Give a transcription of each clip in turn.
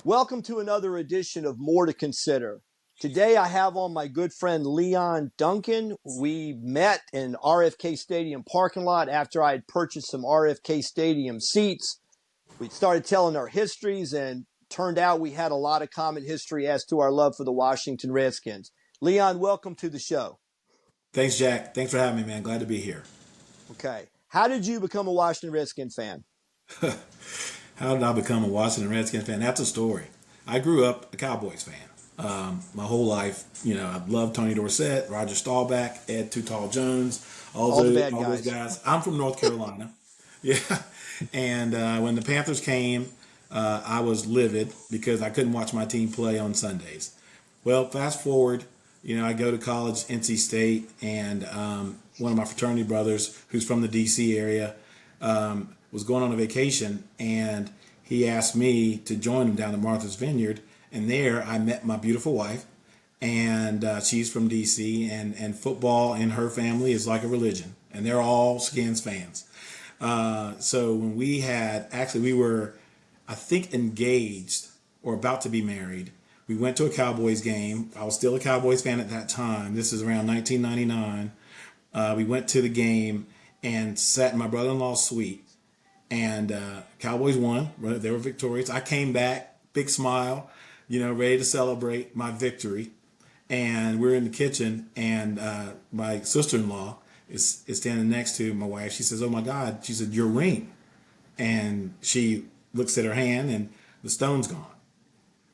Welcome to another edition of More to Consider. Today I have on my good friend Leon Duncan. We met in RFK Stadium parking lot after I had purchased some RFK Stadium seats. We started telling our histories and turned out we had a lot of common history as to our love for the Washington Redskins. Leon, welcome to the show. Thanks, Jack. Thanks for having me, man. Glad to be here. Okay. How did you become a Washington Redskins fan? How did I become a Washington Redskins fan? That's a story. I grew up a Cowboys fan. My whole life, I loved Tony Dorsett, Roger Staubach, Ed Too Tall Jones, All the bad all those guys. guys. I'm from North Carolina. Yeah. And when the Panthers came, I was livid because I couldn't watch my team play on Sundays. Well, fast forward, I go to college, NC State, and one of my fraternity brothers, who's from the D.C. area, was going on a vacation, and he asked me to join him down at Martha's Vineyard. And there I met my beautiful wife, and she's from D.C., and football in her family is like a religion, and they're all Skins fans. So when we were, I think, engaged or about to be married. We went to a Cowboys game. I was still a Cowboys fan at that time. This is around 1999. We went to the game and sat in my brother-in-law's suite. And Cowboys won. They were victorious. I came back, big smile, ready to celebrate my victory. And we're in the kitchen, and my sister-in-law is standing next to my wife. She says, "Oh my God!" She said, "Your ring." And she looks at her hand, and the stone's gone.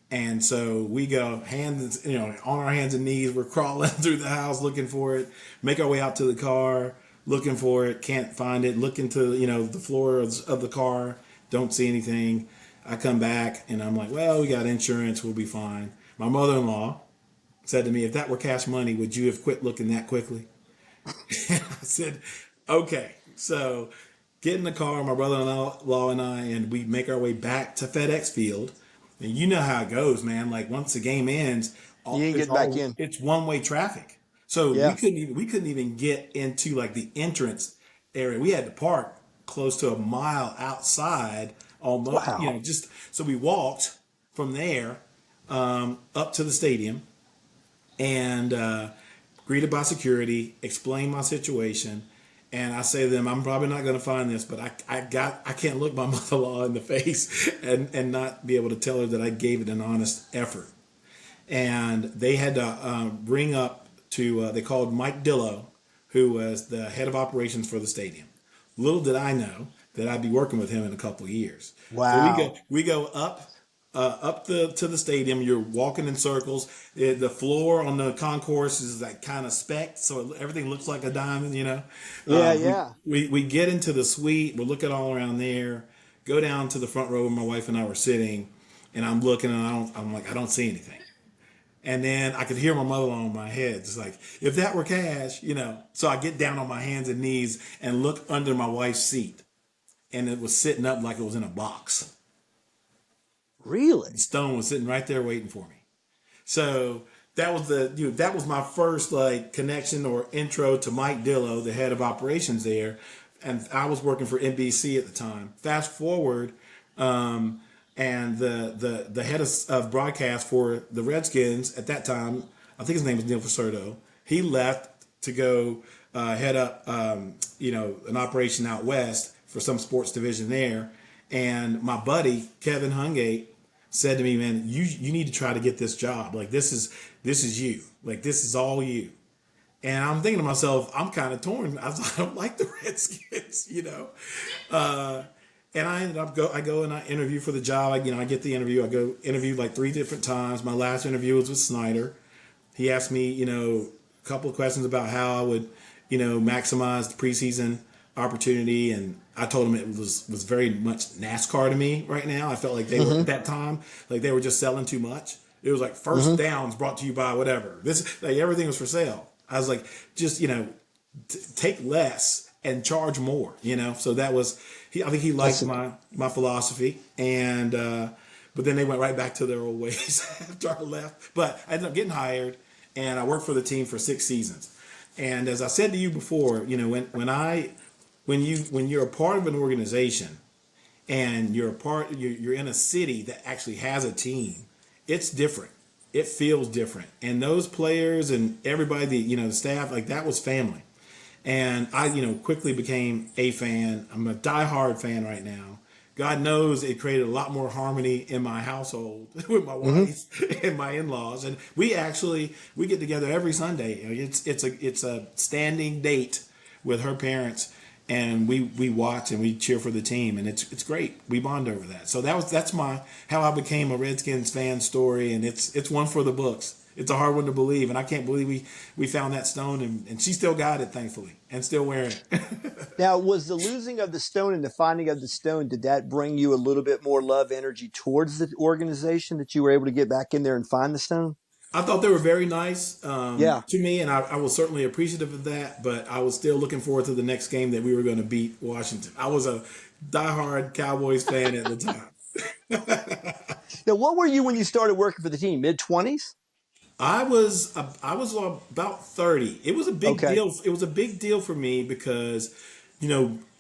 And so we go on our hands and knees. We're crawling through the house looking for it. Make our way out to the car, looking for it. Can't find it. Look into the floor of the car. Don't see anything. I come back and I'm like, well, we got insurance. We'll be fine. My mother-in-law said to me, "If that were cash money, would you have quit looking that quickly?" I said, "Okay." So get in the car, my brother-in-law and I, and we make our way back to FedEx Field. And you know how it goes, man. Like once the game ends, You ain't getting back in. it's one-way traffic. So Yeah. we couldn't even get into like the entrance area. We had to park close to a mile outside, almost. Wow. Just so we walked from there up to the stadium and greeted by security, explained my situation. And I say to them, "I'm probably not going to find this, but I can't look my mother-in-law in the face and not be able to tell her that I gave it an honest effort." And they had to ring up to, they called Mike Dillo, who was the head of operations for the stadium. Little did I know that I'd be working with him in a couple of years. So Wow. we go up to the stadium. You're walking in circles. The floor on the concourse is like kind of specked, so everything looks like a diamond. Yeah, We, yeah. we get into the suite. We're looking all around there. Go down to the front row where my wife and I were sitting, and I'm looking, and I'm like, I don't see anything. And then I could hear my mother-in-law in my head. It's like, if that were cash. So I get down on my hands and knees and look under my wife's seat. And it was sitting up like it was in a box. The Really? stone was sitting right there waiting for me. So that was my first like connection or intro to Mike Dillo, the head of operations there. And I was working for NBC at the time. Fast forward, and the head of broadcast for the Redskins at that time, I think his name was Neil Facerdo. He left to go head up, an operation out west for some sports division there. And my buddy Kevin Hungate said to me, "Man, you need to try to get this job. Like this is you. Like this is all you." And I'm thinking to myself, I'm kind of torn. I don't like the Redskins. Uh, and I go and I interview for the job. I get the interview. I go interview like 3 different times. My last interview was with Snyder. He asked me, a couple of questions about how I would, maximize the preseason opportunity, and I told him it was very much NASCAR to me right now. I felt like they were at that time, like they were just selling too much. It was like first Mm-hmm. downs brought to you by whatever. This like everything was for sale. I was like, just take less and charge more. So that was he. I think he liked That's my philosophy, and but then they went right back to their old ways after I left. But I ended up getting hired, and I worked for the team for 6 seasons. And as I said to you before, when you're a part of an organization and you're a part, you're in a city that actually has a team, it's different. It feels different. And those players and everybody, the staff, like that was family. And I, quickly became a fan. I'm a diehard fan right now. God knows it created a lot more harmony in my household with my Hmm. wife and my in-laws. And we get together every Sunday. It's a standing date with her parents, and we watch and we cheer for the team, and it's great. We bond over that. So that's my how I became a Redskins fan story, and it's one for the books. It's a hard one to believe, and I can't believe we found that stone, and she still got it, thankfully, and still wearing it. Now, was the losing of the stone and the finding of the stone, did that bring you a little bit more love energy towards the organization that you were able to get back in there and find the stone? I thought they were very nice Yeah. to me, and I was certainly appreciative of that. But I was still looking forward to the next game that we were going to beat Washington. I was a diehard Cowboys fan at the time. Now, what were you when you started working for the team? Mid 20s? I was about 30. It was a big Okay. deal. It was a big deal for me because,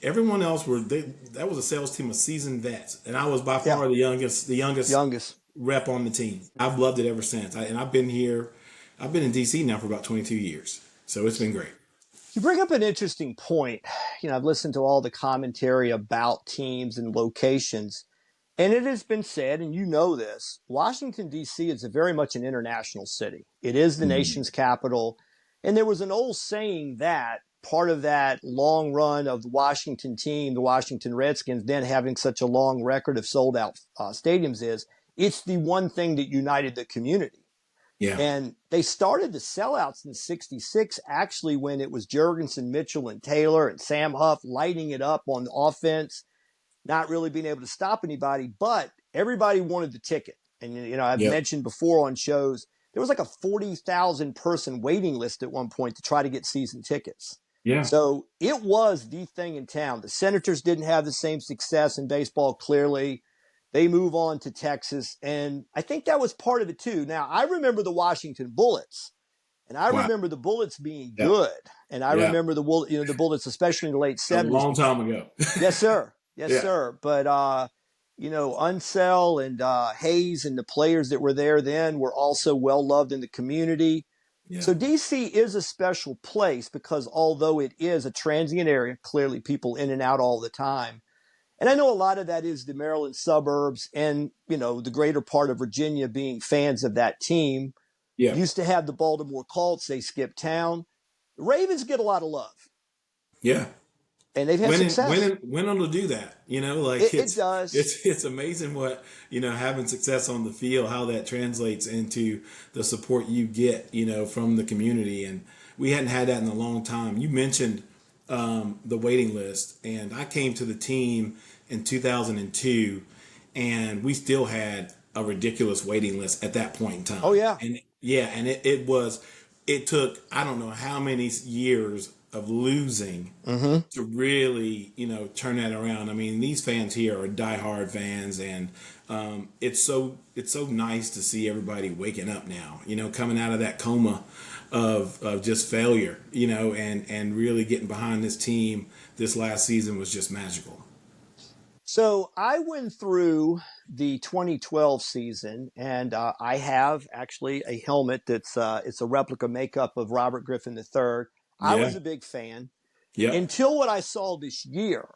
everyone else that was a sales team of seasoned vets, and I was by Yeah. far the youngest Youngest. rep on the team. I've loved it ever since. And I've been here. I've been in DC now for about 22 years, so it's been great. You bring up an interesting point. I've listened to all the commentary about teams and locations, and it has been said, and you know this, Washington, D.C. is a very much an international city. It is the Mm. nation's capital. And there was an old saying that part of that long run of the Washington team, the Washington Redskins, then having such a long record of sold out stadiums is it's the one thing that united the community. Yeah, And they started the sellouts in '66, actually, when it was Jurgensen, Mitchell, and Taylor and Sam Huff lighting it up on the offense, not really being able to stop anybody, but everybody wanted the ticket. And, I've yep, mentioned before on shows, there was like a 40,000 person waiting list at one point to try to get season tickets. yeah, So it was the thing in town. The Senators didn't have the same success in baseball, clearly. They move on to Texas. And I think that was part of it too. Now, I remember the Washington Bullets. And I wow, remember the Bullets being yep, good. And I yeah, remember the Bullets, especially in the late a '70s. long time ago. Yes, sir. Yes, Yeah, sir. But Unsell and Hayes and the players that were there then were also well loved in the community. yeah, So DC is a special place because although it is a transient area, clearly people in and out all the time. And I know a lot of that is the Maryland suburbs and, the greater part of Virginia being fans of that team. yeah. Used to have the Baltimore Colts, they skipped town. The Ravens get a lot of love Yeah. and they've had When success. when it'll do that, like It it's does. it's amazing what having success on the field, how that translates into the support you get from the community. And we hadn't had that in a long time. You mentioned the waiting list, and I came to the team in 2002, and we still had a ridiculous waiting list at that point in Oh, time. yeah. And yeah, and it took, I don't know how many years of losing Mm-hmm. to really, turn that around. I mean, these fans here are diehard fans, and it's so nice to see everybody waking up now. Coming out of that coma of just failure. And really getting behind this team this last season was just magical. So I went through the 2012 season, and I have actually a helmet that's it's a replica makeup of Robert Griffin III. I was Yeah. a big fan Yep. until what I saw this year.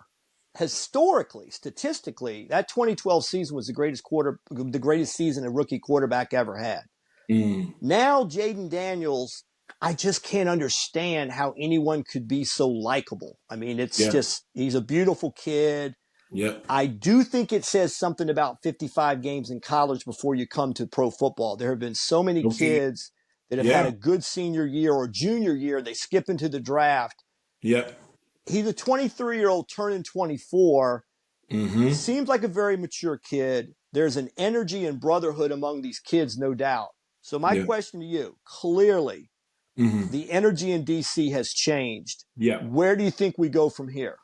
Historically, statistically, that 2012 season was the greatest season a rookie quarterback ever had. Mm. Now, Jaden Daniels, I just can't understand how anyone could be so likable. I mean, it's Yeah. just, he's a beautiful kid. Yep. I do think it says something about 55 games in college before you come to pro football. There have been so many Okay. kids that have had Yeah. a good senior year or junior year. They skip into the draft. Yep. He's a 23-year-old turning 24. Mm-hmm. Seems like a very mature kid. There's an energy and brotherhood among these kids, no doubt. So my Yeah. question to you, clearly, Mm-hmm. the energy in DC has changed. Yeah. Where do you think we go from here?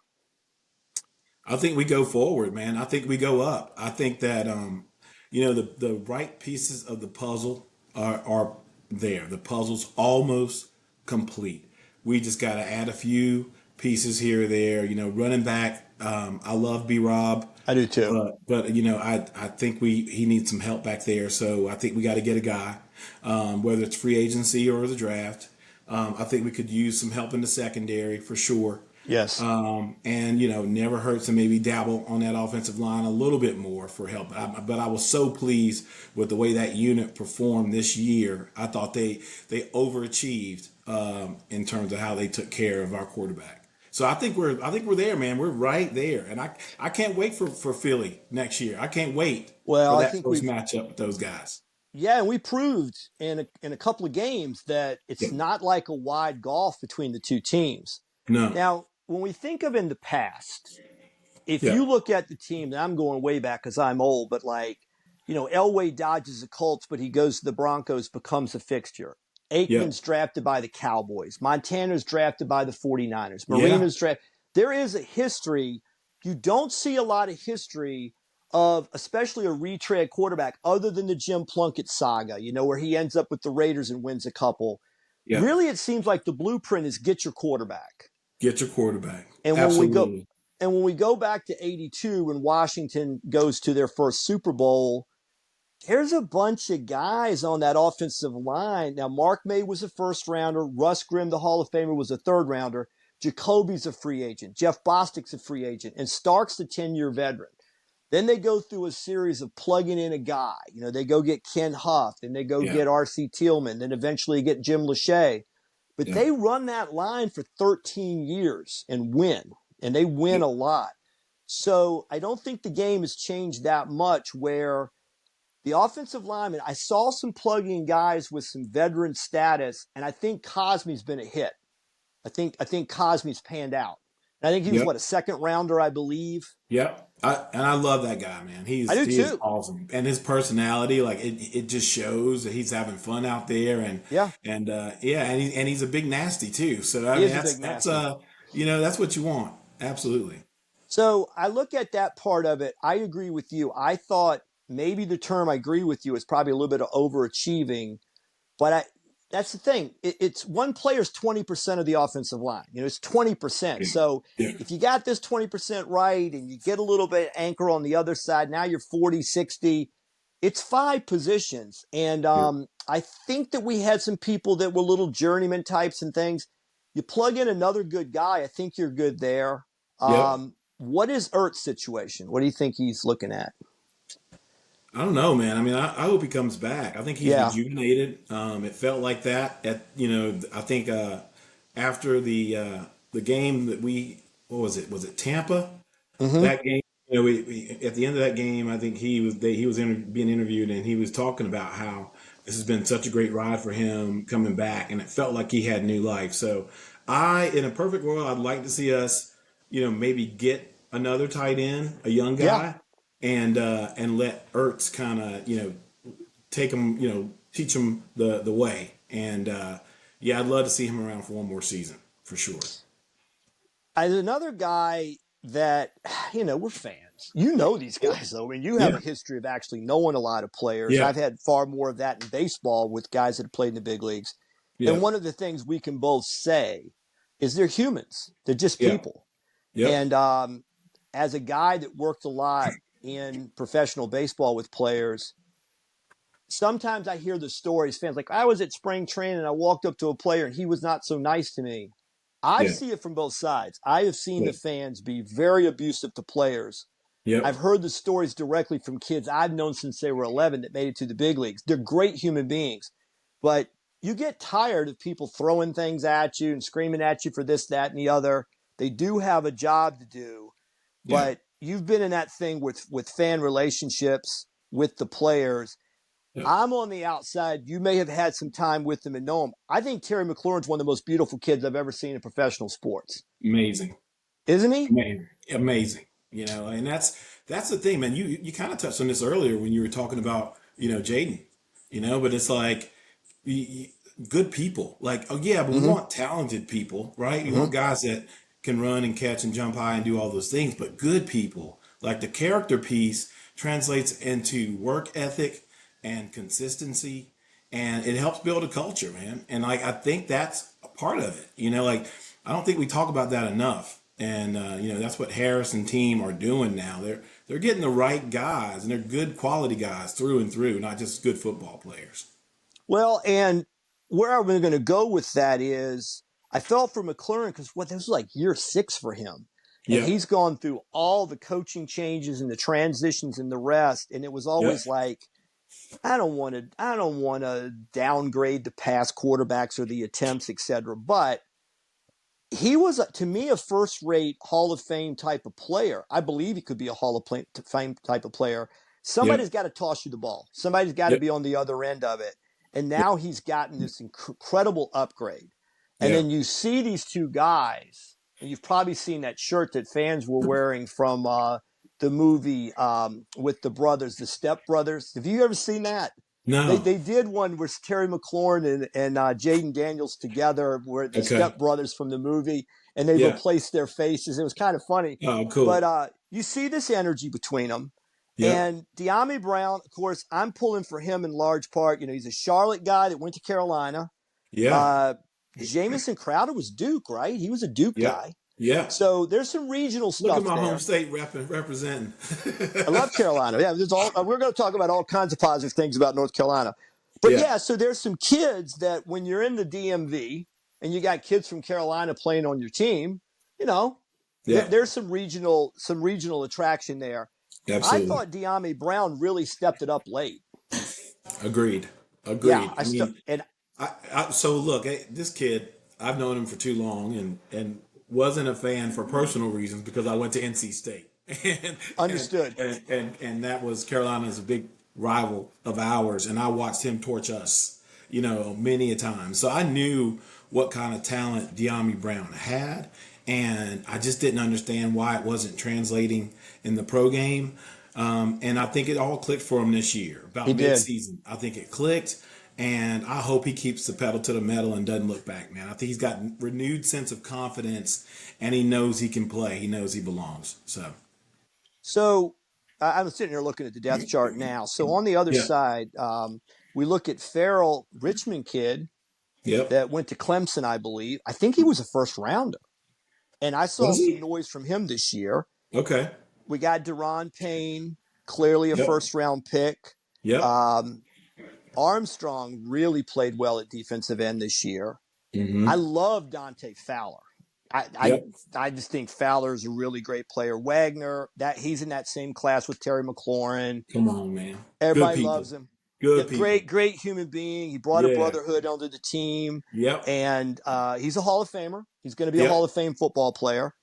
I think we go forward, man. I think we go up. I think that the right pieces of the puzzle are there. The puzzle's almost complete. We just got to add a few pieces here or there. Running back. I love B Rob, I do too. but I think he needs some help back there. So I think we got to get a guy, whether it's free agency or the draft. I think we could use some help in the secondary for sure. Yes. And never hurts to maybe dabble on that offensive line a little bit more for help. But I was so pleased with the way that unit performed this year. I thought they overachieved in terms of how they took care of our quarterback. So I think we're there, man. We're right there, and I can't wait for Philly next year. I can't wait Well, for I that think first we've matchup with those guys. yeah, and we proved in a couple of games that it's Yep. not like a wide gulf between the two teams. No. Now, when we think of in the past, if Yeah. you look at the team, and I'm going way back because I'm old, but like, Elway dodges the Colts, but he goes to the Broncos, becomes a fixture. Yep. Aikman's drafted by the Cowboys. Montana's drafted by the 49ers. Yeah. Marino's drafted. There is a history. You don't see a lot of history of, especially a retread quarterback, other than the Jim Plunkett saga, where he ends up with the Raiders and wins a couple. Yep. Really, it seems like the blueprint is get your quarterback. Get your quarterback. And when we go Absolutely. and when we go back to 82 when Washington goes to their first Super Bowl, there's a bunch of guys on that offensive line. Now, Mark May was a first rounder. Russ Grimm, the Hall of Famer, was a third rounder. Jacoby's a free agent. Jeff Bostic's a free agent. And Stark's a 10-year veteran. Then they go through a series of plugging in a guy. They go get Ken Huff, then they go Yeah. get R.C. Tillman, then eventually get Jim Lachey. But Yeah. they run that line for 13 years and win, and they win Yep. a lot. So I don't think the game has changed that much where the offensive lineman, I saw some plugging guys with some veteran status, and I think Cosme's been a hit. I think Cosme's panned out. And I think he was, Yep. what, a second rounder, I believe. Yep. I love that guy, man. I do He is too. awesome. And his personality, like it just shows that he's having fun out there Yeah, and he's a big nasty too. So I he mean is a big that's nasty. that's what you want. Absolutely. So I look at that part of it. I agree with you. I thought maybe the term I agree with you is probably a little bit of overachieving, but that's the thing. It's one player's 20% of the offensive line. It's 20%. Yeah. So Yeah. if you got this 20% right and you get a little bit anchor on the other side, now you're 40, 60. It's five positions. And Yep. I think that we had some people that were little journeyman types and things. You plug in another good guy, I think you're good there. Yep. What is Ertz's situation? What do you think he's looking at? I don't know, man. I mean, I hope he comes back. I think he's Yeah. rejuvenated. It felt like that I think after the game that what was it? Was it Tampa? Mm-hmm. That game, at the end of that game, I think he was being interviewed, and he was talking about how this has been such a great ride for him coming back, and it felt like he had new life. So, in a perfect world, I'd like to see us, maybe get another tight end, a young Yeah. guy, and let Ertz kind of take him, teach him the way, and yeah, I'd love to see him around for one more season for sure. As another guy that, we're fans. You know these guys, though. I mean, you have Yeah, a history of actually knowing a lot of players. yeah, I've had far more of that in baseball with guys that have played in the big leagues. yeah, And one of the things we can both say is they're humans. They're just yeah, people. yep, And as a guy that worked a lot in professional baseball with players, sometimes I hear the stories, fans like, I was at spring training and I walked up to a player and he was not so nice to me. I yeah, see it from both sides. I have seen yeah, the fans be very abusive to players. yep, I've heard the stories directly from kids I've known since they were 11 that made it to the big leagues. They're great human beings, but you get tired of people throwing things at you and screaming at you for this, that, and the other. They do have a job to do, yeah. but you've been in that thing with fan relationships with the players. Yep. I'm on the outside. You may have had some time with them and know him. I think Terry McLaurin's one of the most beautiful kids I've ever seen in professional sports. Amazing. Isn't he? Amazing. Amazing. And that's the thing, man. You kind of touched on this earlier when you were talking about, Jaden, but it's like y- good people. Like, oh yeah, but we Mm-hmm. want talented people, right? You Mm-hmm. want guys that can run and catch and jump high and do all those things, but good people. Like the character piece translates into work ethic and consistency and it helps build a culture, man. And like I think that's a part of it. Like I don't think we talk about that enough. And that's what Harris and team are doing now. They're getting the right guys, and they're good quality guys through and through, not just good football players. Well, and where I'm going to go with that is I felt for McLaurin because this was like year 6 for him. And Yep. he's gone through all the coaching changes and the transitions and the rest. And it was Yep. always like, I don't want to downgrade the pass quarterbacks or the attempts, etc. But he was, to me, a first-rate Hall of Fame type of player. I believe he could be a Hall of Fame type of player. Yep. Somebody's got to toss you the ball. Somebody's got to Yep. be on the other end of it. And Yep. now he's gotten this incredible upgrade. And Yeah. then you see these two guys, and you've probably seen that shirt that fans were wearing from the movie with the brothers, the Step Brothers. Have you ever seen that? They No. they did one with Terry McLaurin and Jaden Daniels together, where the Okay. Step Brothers from the movie, and they Yeah. replaced their faces. It was kind of funny, Oh, but cool. you see this energy between them. Yep. And De'Ami Brown, of course, I'm pulling for him in large part. He's a Charlotte guy that went to Carolina. Yeah. Uh, Jamison Crowder was Duke, right? He was a Duke Yep. guy. Yeah. So there's some regional Look at stuff my home there. state representing. I love Carolina. Yeah, we're going to talk about all kinds of positive things about North Carolina. But Yeah. yeah, so there's some kids that when you're in the DMV and you got kids from Carolina playing on your team, you know, Yeah. there's some regional attraction there. I Absolutely. thought De'Ami Brown really stepped it up late. Agreed. Yeah, Agreed. I mean, so look, this kid, I've known him for too long, and wasn't a fan for personal reasons because I went to NC State, and and understood. and that was Carolina's a big rival of ours, and I watched him torch us, many a time. So I knew what kind of talent De'Ami Brown had, and I just didn't understand why it wasn't translating in the pro game. And I think it all clicked for him this year. He About did. mid-season, I think it clicked, and I hope he keeps the pedal to the metal and doesn't look back, man. I think he's got renewed sense of confidence, and he knows he can play. He knows he belongs. So, So I'm sitting here looking at the depth chart now. So on the other yeah, side, we look at Farrell, Richmond kid yep. that went to Clemson, I believe. I think he was a first rounder. And I saw Was some he? noise from him this year. Okay. We got Deron Payne, clearly a Yep. first round pick. Yep. Um, Armstrong really played well at defensive end this year. Mm-hmm. I love Dante Fowler. I, I Yep. I just think Fowler is a really great player. Wagner, that he's in that same class with Terry McLaurin. Come on, man. Good Everybody people. loves him. Good Yep, people. great human being. He brought a Yeah. brotherhood onto the team, Yep. and he's a Hall of Famer. He's going to be a Hall Yep. of Fame football player.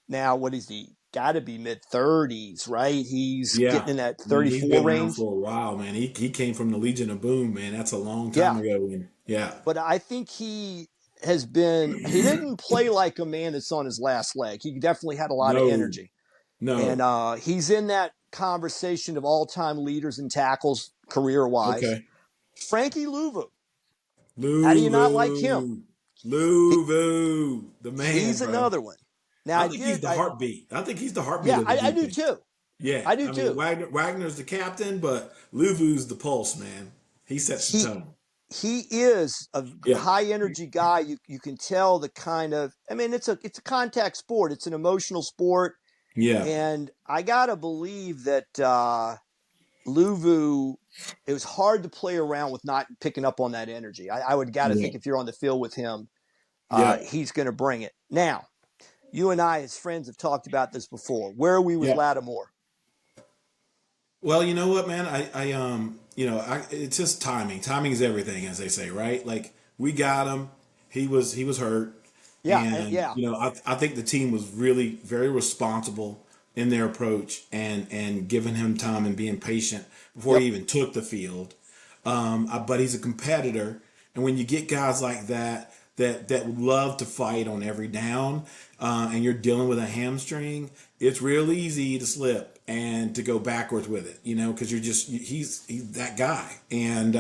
Now, what is he? Got to be mid-30s, right? He's Yeah. getting in that I mean, he's 34 been around range. for a while, man. He came from the Legion of Boom, man. That's a long time Yeah, ago. And yeah. but I think he didn't play like a man that's on his last leg. He definitely had a lot of No. energy. And No. he's in that conversation of all-time leaders in tackles career-wise. Okay. Frankie Louvu, how do you not like him? Luvu. He, Luvu. The man, he's bro. another one. Now I I think he's did, the heartbeat. I think he's the heartbeat yeah, of the I do defense. too. Yeah. I do I mean, too. Wagner's the captain, but Luvu's the pulse, man. He sets the He tone. he is a Yeah. high energy guy. You can tell the kind of. I mean, it's a contact sport. It's an emotional sport, Yeah. and I gotta believe that Luvu. It was hard to play around with not picking up on that energy. I would got to Yeah. think if you're on the field with him, Yeah. he's going to bring it. Now, you and I, as friends, have talked about this before. Where are we with Yeah. Lattimore? Well, you know what, man? It's just timing. Timing is everything, as they say, right? Like we got him. He was hurt, and Yeah, I think the team was really very responsible in their approach and giving him time and being patient before he yep. even took the field. But he's a competitor, and when you get guys like that love to fight on every down, and you're dealing with a hamstring, it's real easy to slip and to go backwards with it, because he's that guy, and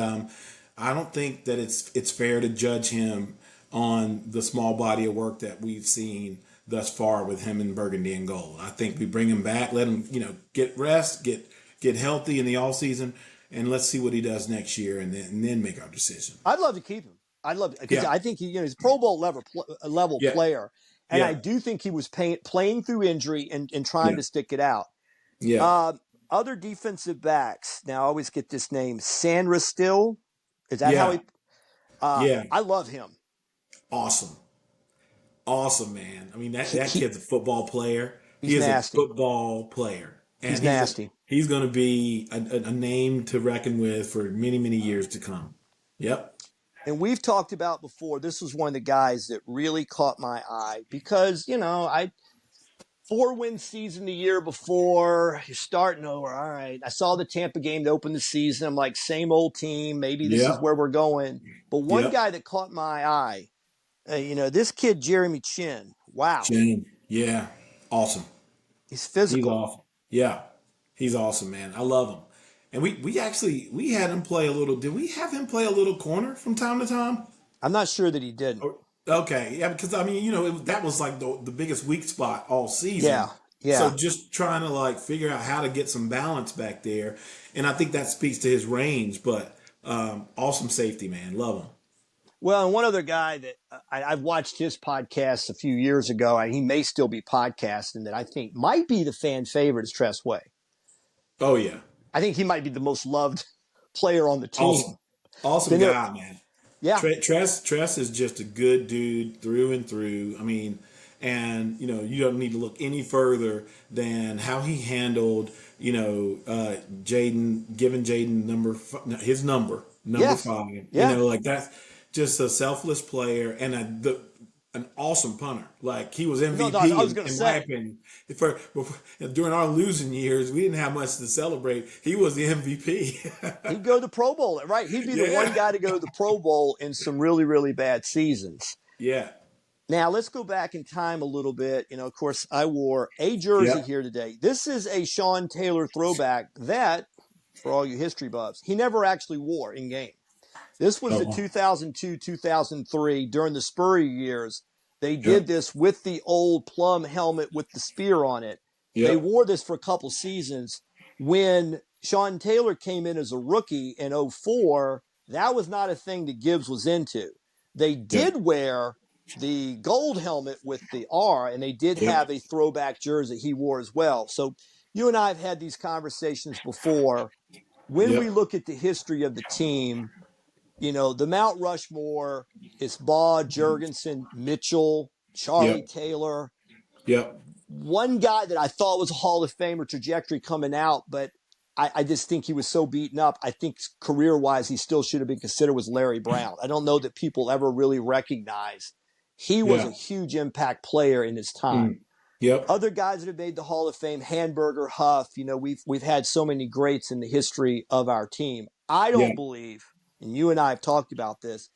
I don't think that it's fair to judge him on the small body of work that we've seen thus far with him in Burgundy and Gold. I think we bring him back, let him get rest, get healthy in the off season, and let's see what he does next year, and then make our decision. I'd love to keep him. I'd love because Yeah, I think he's a Pro Bowl level yeah, player, and I yeah, do think he was playing through injury and trying yeah, to stick it out. yeah, Uh, Other defensive backs. Now I always get this name, Sandra Still. Is that how yeah, he? yeah. I love him. Awesome, awesome, man. I mean, that He, that he kid's a football player. He he's is a nasty. football player, He's and nasty. he's going to be a name to reckon with for many many years to come. Yep. And we've talked about before. This was one of the guys that really caught my eye because I 4-win season the year before. You're starting over. All right. I saw the Tampa game to open the season. I'm like, same old team. Maybe this is Yep. where we're going. But one Yep. guy that caught my eye, this kid, Jeremy Chin. Wow. Shane. Yeah. Awesome. He's He's physical. awesome. Yeah. He's awesome, man. I love him. And we had him play a little. Did we have him play a little corner from time to time? I'm not sure that he didn't. Okay, yeah, because I mean, that was like the biggest weak spot all season. Yeah. So Yeah. just trying to like figure out how to get some balance back there, and I think that speaks to his range. But awesome safety, man, love him. Well, and one other guy that I've watched his podcast a few years ago, and he may still be podcasting, that I think might be the fan favorite is Tress Way. Oh yeah, I think he might be the most loved player on the awesome, team. awesome Then there, guy, man. yeah, Tress is just a good dude through and through. I mean, and you don't need to look any further than how he handled Jaden, giving Jaden his number yes, 5. yeah. Like that's just a selfless player and an awesome punter. Like he was No, I MVP was going to in my say opinion. During our losing years, we didn't have much to celebrate. He was the MVP. he'd go to the Pro Bowl, right? He'd be the one Yeah, guy to go to the Pro Bowl in some really, really bad seasons. yeah, Now, let's go back in time a little bit. Of course, I wore a jersey yeah. here today. This is a Sean Taylor throwback that, for all you history buffs, he never actually wore in game. This was the Oh, 2002 2003 during the Spurrier years. They yeah, did this with the old plum helmet with the spear on it. They yeah, wore this for a couple seasons. When Sean Taylor came in as a rookie in '04, that was not a thing that Gibbs was into. They yeah, did wear the gold helmet with the R, and they did yeah, have a throwback jersey he wore as well. So you and I have had these conversations before. When yeah, we look at the history of the team, the Mount Rushmore is Baugh, Jurgensen, Mitchell, yeah, Charlie Taylor. yeah, One guy that I thought was a Hall of Famer trajectory coming out, but I just think he was so beaten up. I think career-wise, he still should have been considered was Larry Brown. I don't know that people ever really recognize he was a yeah. huge impact player in his time. Mm. Yep. Other guys that have made the Hall of Fame, Hamburger, Huff, we've had so many greats in the history of our team. I Yeah. don't believe, and you and I have talked about this,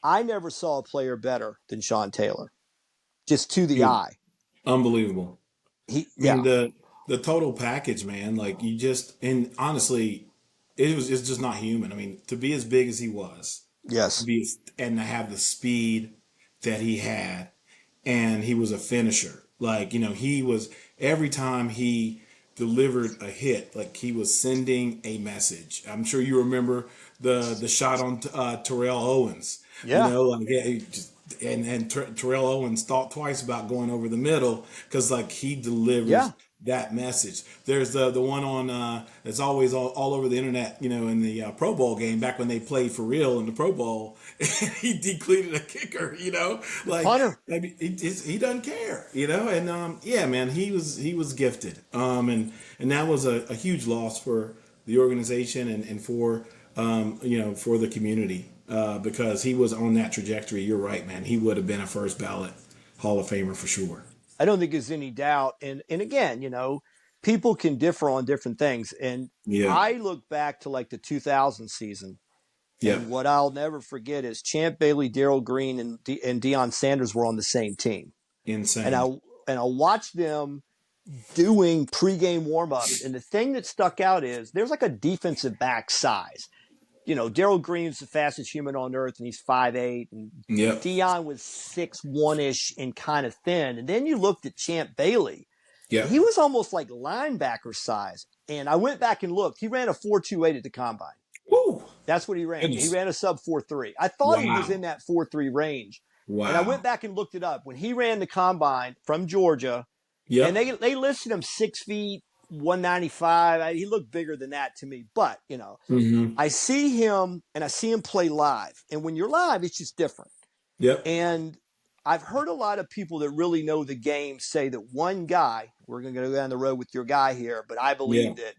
I never saw a player better than Sean Taylor, just to the Dude, eye. unbelievable. I mean Yeah, the total package, man. Like you just and honestly, it's just not human. I mean, to be as big as he was, yes, and to have the speed that he had, and he was a finisher. Like he was every time he delivered a hit, like he was sending a message. I'm sure you remember the shot on Terrell Owens. yeah, Like yeah, Terrell Owens thought twice about going over the middle because like he delivers yeah. that message. There's the one on that's always all over the internet, in the Pro Bowl game back when they played for real in the Pro Bowl. He decleated a kicker, The like punter. maybe he doesn't care, and yeah, man, he was gifted, and that was a huge loss for the organization and for for the community because he was on that trajectory. You're right, man. He would have been a first ballot Hall of Famer for sure. I don't think there's any doubt. And again, people can differ on different things. And Yeah, I look back to like the 2000 season. yeah, And what I'll never forget is Champ Bailey, Darrell Green, and Deion Sanders were on the same team. And I insane. and I watched them doing pregame warmups. And the thing that stuck out is there's like a defensive back size. Darrell Green's the fastest human on earth, and he's 5'8", and Yep, Deion was 6'1" and kind of thin. And then you looked at Champ Bailey. yep, He was almost like linebacker size. And I went back and looked. He ran a 4.28 at the combine. Woo! That's what he ran. He Goodness. ran a sub 4.3. I thought he was Wow. in that 4.3 range. And I went Wow. back and looked it up. When he ran the combine from Georgia, and Yep. they listed him 6 feet, 195. He looked bigger than that to me. But, Mm-hmm. I see him and I see him play live. And when you're live, it's just different. Yep. And I've heard a lot of people that really know the game say that one guy, we're going to go down the road with your guy here, but I Yeah. believe that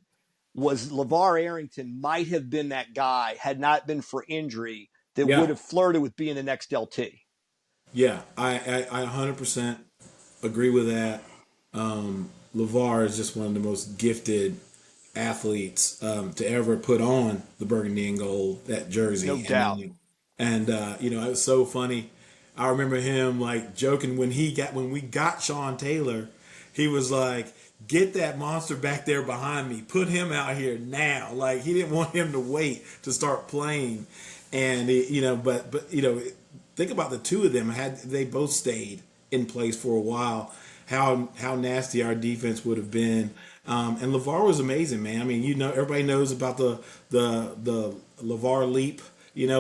was LeVar Arrington might have been that guy had not been for injury that would Yeah. have flirted with being the next LT. Yeah. I 100% agree with that. LeVar is just one of the most gifted athletes to ever put on the burgundy and gold, that No jersey. doubt. It was so funny. I remember him like joking when we got Sean Taylor, he was like, "Get that monster back there behind me. Put him out here now." Like he didn't want him to wait to start playing, and think about the two of them. Had they both stayed in place for a while, how nasty our defense would have been. And LeVar was amazing, man. I mean, everybody knows about the LeVar leap,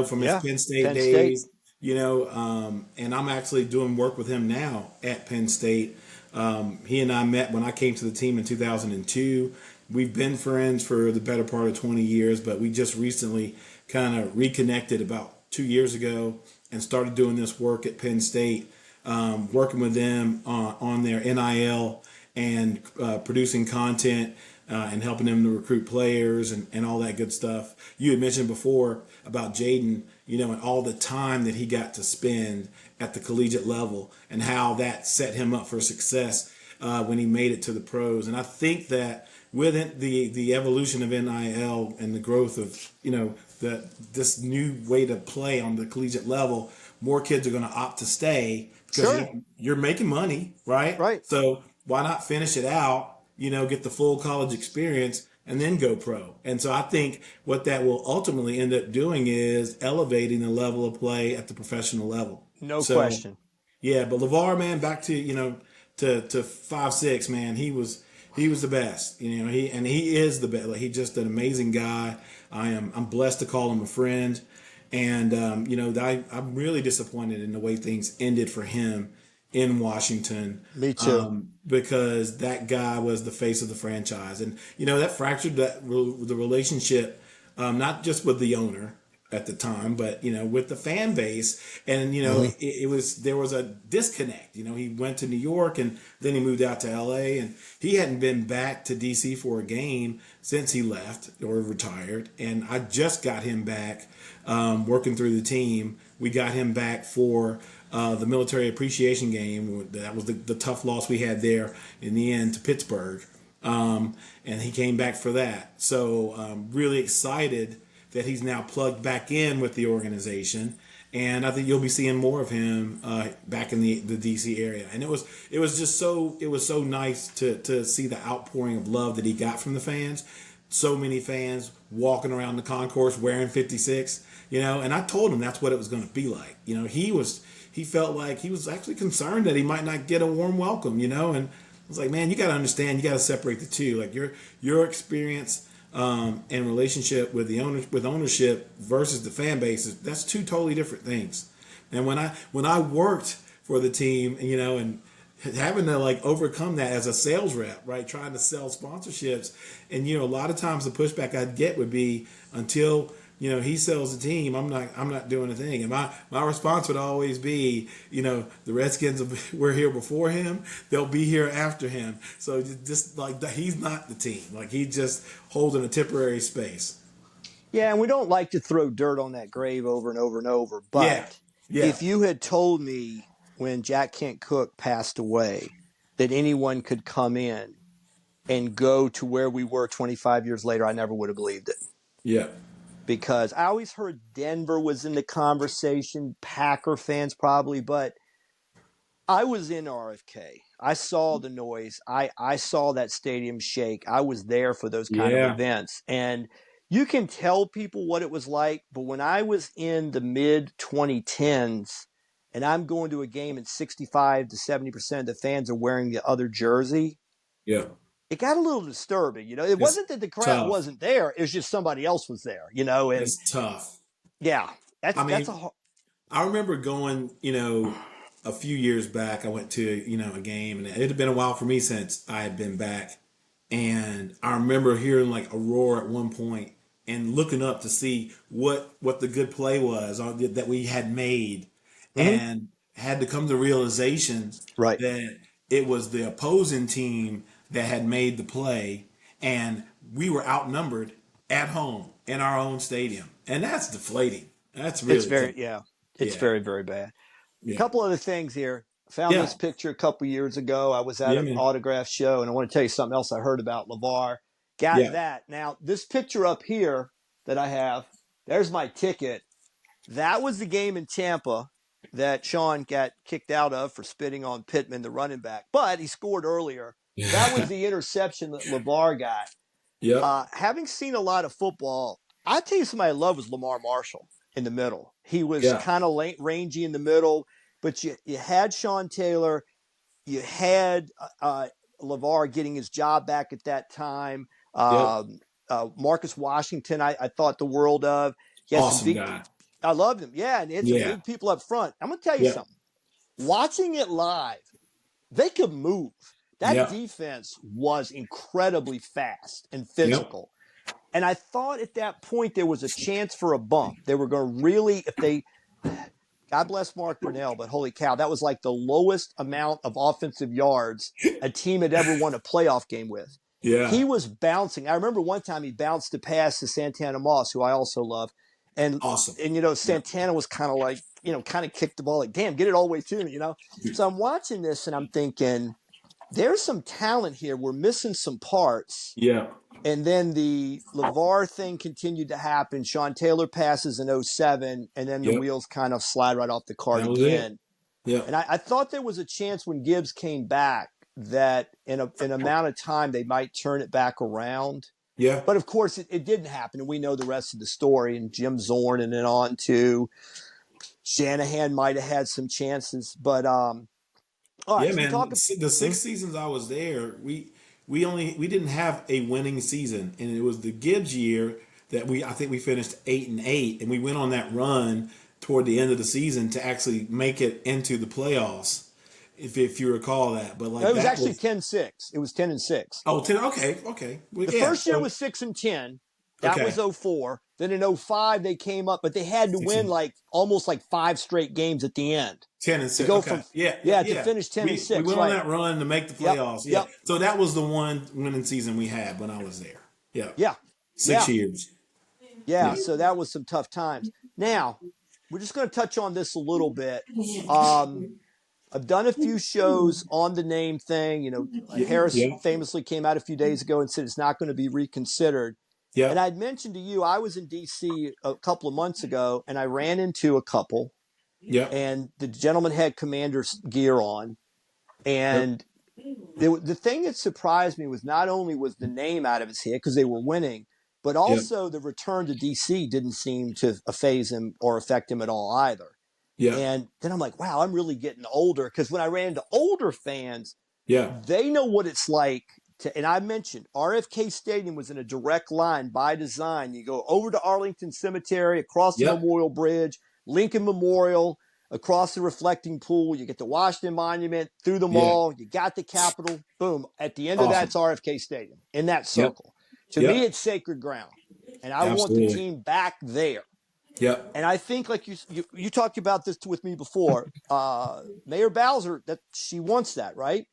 from his Yeah. Penn State Penn State. days. And I'm actually doing work with him now at Penn State. He and I met when I came to the team in 2002. We've been friends for the better part of 20 years, but we just recently kind of reconnected about 2 years ago and started doing this work at Penn State, working with them on their NIL and producing content and helping them to recruit players and all that good stuff. You had mentioned before about Jaden, and all the time that he got to spend at the collegiate level and how that set him up for success when he made it to the pros. And I think that with it, the evolution of NIL and the growth of this new way to play on the collegiate level, more kids are going to opt to stay because Sure. you're making money, right? Right. So why not finish it out? Get the full college experience and then go pro. And so I think what that will ultimately end up doing is elevating the level of play at the professional level. No So question. yeah, but LeVar, man, back to to 5'6", man, he was the best. He is the best. Like, he's just an amazing guy. I'm blessed to call him a friend, and I'm really disappointed in the way things ended for him in Washington, Me too. because that guy was the face of the franchise, and that fractured the relationship, not just with the owner at the time, but with the fan base, and Mm-hmm. there was a disconnect. He went to New York and then he moved out to L.A. and he hadn't been back to D.C. for a game since he left or retired, and I just got him back, working through the team. We got him back for the military appreciation game. That was the tough loss we had there in the end to Pittsburgh, and he came back for that. So really excited that he's now plugged back in with the organization, and I think you'll be seeing more of him back in the DC area. And it was so nice to see the outpouring of love that he got from the fans. So many fans walking around the concourse wearing 56, and I told him that's what it was going to be like. He felt like he was actually concerned that he might not get a warm welcome, and I was like, man, you got to understand, you got to separate the two. Like your experience and relationship with with ownership versus the fan base, that's two totally different things. And when I worked for the team, and having to like overcome that as a sales rep, right, trying to sell sponsorships, and a lot of times the pushback I'd get would be, until he sells the team, I'm not doing a thing. And my response would always be, the Redskins were here before him, they'll be here after him. So just like he's not the team, like he's just holding a temporary space. Yeah, and we don't like to throw dirt on that grave over and over and over. Yeah, But yeah, if you had told me when Jack Kent Cook passed away that anyone could come in and go to where we were 25 years later, I never would have believed it. yeah, Because I always heard Denver was in the conversation, Packer fans probably, but I was in RFK. I saw the noise. I saw that stadium shake. I was there for those kind of yeah, events. And you can tell people what it was like, but when I was in the mid 2010s and I'm going to a game and 65 to 70% of the fans are wearing the other jersey, yeah, it got a little disturbing. It It's wasn't that the crowd tough. wasn't there; it was just somebody else was there. And It's tough. yeah, I that's mean, I remember going, a few years back. I went to, a game, and it had been a while for me since I had been back. And I remember hearing like a roar at one point and looking up to see what the good play was that we had made, Mhm. and had to come to realization Right. that it was the opposing team that had made the play, and we were outnumbered at home in our own stadium, and that's deflating. That's It's really very tough. yeah, it's Yeah, very very bad. yeah, Couple other things here. Found yeah, this picture a couple years ago. I was at yeah, an man. autograph show, and I want to tell you something else I heard about LeVar. Got Yeah, that. Now, this picture up here that I have, there's my ticket. That was the game in Tampa that Sean got kicked out of for spitting on Pittman, the running back. But he scored earlier. That was the interception that LeVar got. yep, Having seen a lot of football, I tell you somebody I love was Lamar Marshall in the middle. He was yeah, kind of rangy in the middle, but you had Sean Taylor, you had LeVar getting his job back at that time. yep. Marcus Washington, I thought the world of. He had some Awesome big. guy. I loved him. Yeah, and he had some Yeah, big people up front. I'm gonna tell you yep, something. Watching it live, they could move. That yep, defense was incredibly fast and yep, physical. And I thought at that point there was a chance for a bump. They were going to really, if they, God bless Mark Brunell, but holy cow, that was like the lowest amount of offensive yards a team had ever won a playoff game with. yeah. He was bouncing. I remember one time he bounced a pass to Santana Moss, who I also love. And, Awesome. Yeah, Santana was kind of like, kind of kicked the ball like, damn, get it all the way to me. So I'm watching this and I'm thinking, there's some talent here. We're missing some parts. yeah, And then the LeVar thing continued to happen. Sean Taylor passes in '07, and then the yep. wheels kind of slide right off the cart That was it. again. Yep. And I thought there was a chance when Gibbs came back that in an amount of time they might turn it back around. Yeah. But of course, it didn't happen, and we know the rest of the story. And Jim Zorn, and then on to Shanahan might have had some chances. But all right, Yeah, so we man. talk. The 6 seasons I was there, we didn't have a winning season, and it was the Gibbs year that I think we finished 8-8, and we went on that run toward the end of the season to actually make it into the playoffs, if you recall that. But like It was that actually was 10-6. It was 10-6. 10. Okay, okay. Well, The yeah. first year So was 6-10. That was okay, '04. Then in '05 they came up, but they had to win 16, like almost like five straight games at the end 10 and to 6. go Okay, from yeah, yeah, yeah to yeah. finish ten and We six. went on Right. that run to make the Yep. playoffs. Yeah. Yep. So that was the one winning season we had when I was there. Yeah. Yeah. Six Yeah. years. Yeah. Yeah. So that was some tough times. Now we're just going to touch on this a little bit. Um, I've done a few shows on the name thing. Harris Yeah. famously came out a few days ago and said it's not going to be reconsidered. Yeah. And I'd mentioned to you, I was in D.C. a couple of months ago, and I ran into a couple, Yeah. and the gentleman had commander's gear on. Yep. And the thing that surprised me was not only was the name out of his head because they were winning, but Yep. also the return to DC didn't seem to phase him or affect him at all either. Yeah. And then I'm like, wow, I'm really getting older because when I ran into older fans, Yeah. they know what it's like to, and I mentioned RFK Stadium was in a direct line by design. You go over to Arlington Cemetery, across the Yep. Memorial Bridge, Lincoln Memorial, across the reflecting pool. You get the Washington Monument, through the Yeah. mall. You got the Capitol. Boom. At the end of that, Awesome. it's RFK Stadium in that Yep. circle. To me, Yep. it's sacred ground. And I want the Absolutely. team back there. Yep. And I think, like you talked about this with me before, Mayor Bowser, that she wants that, right?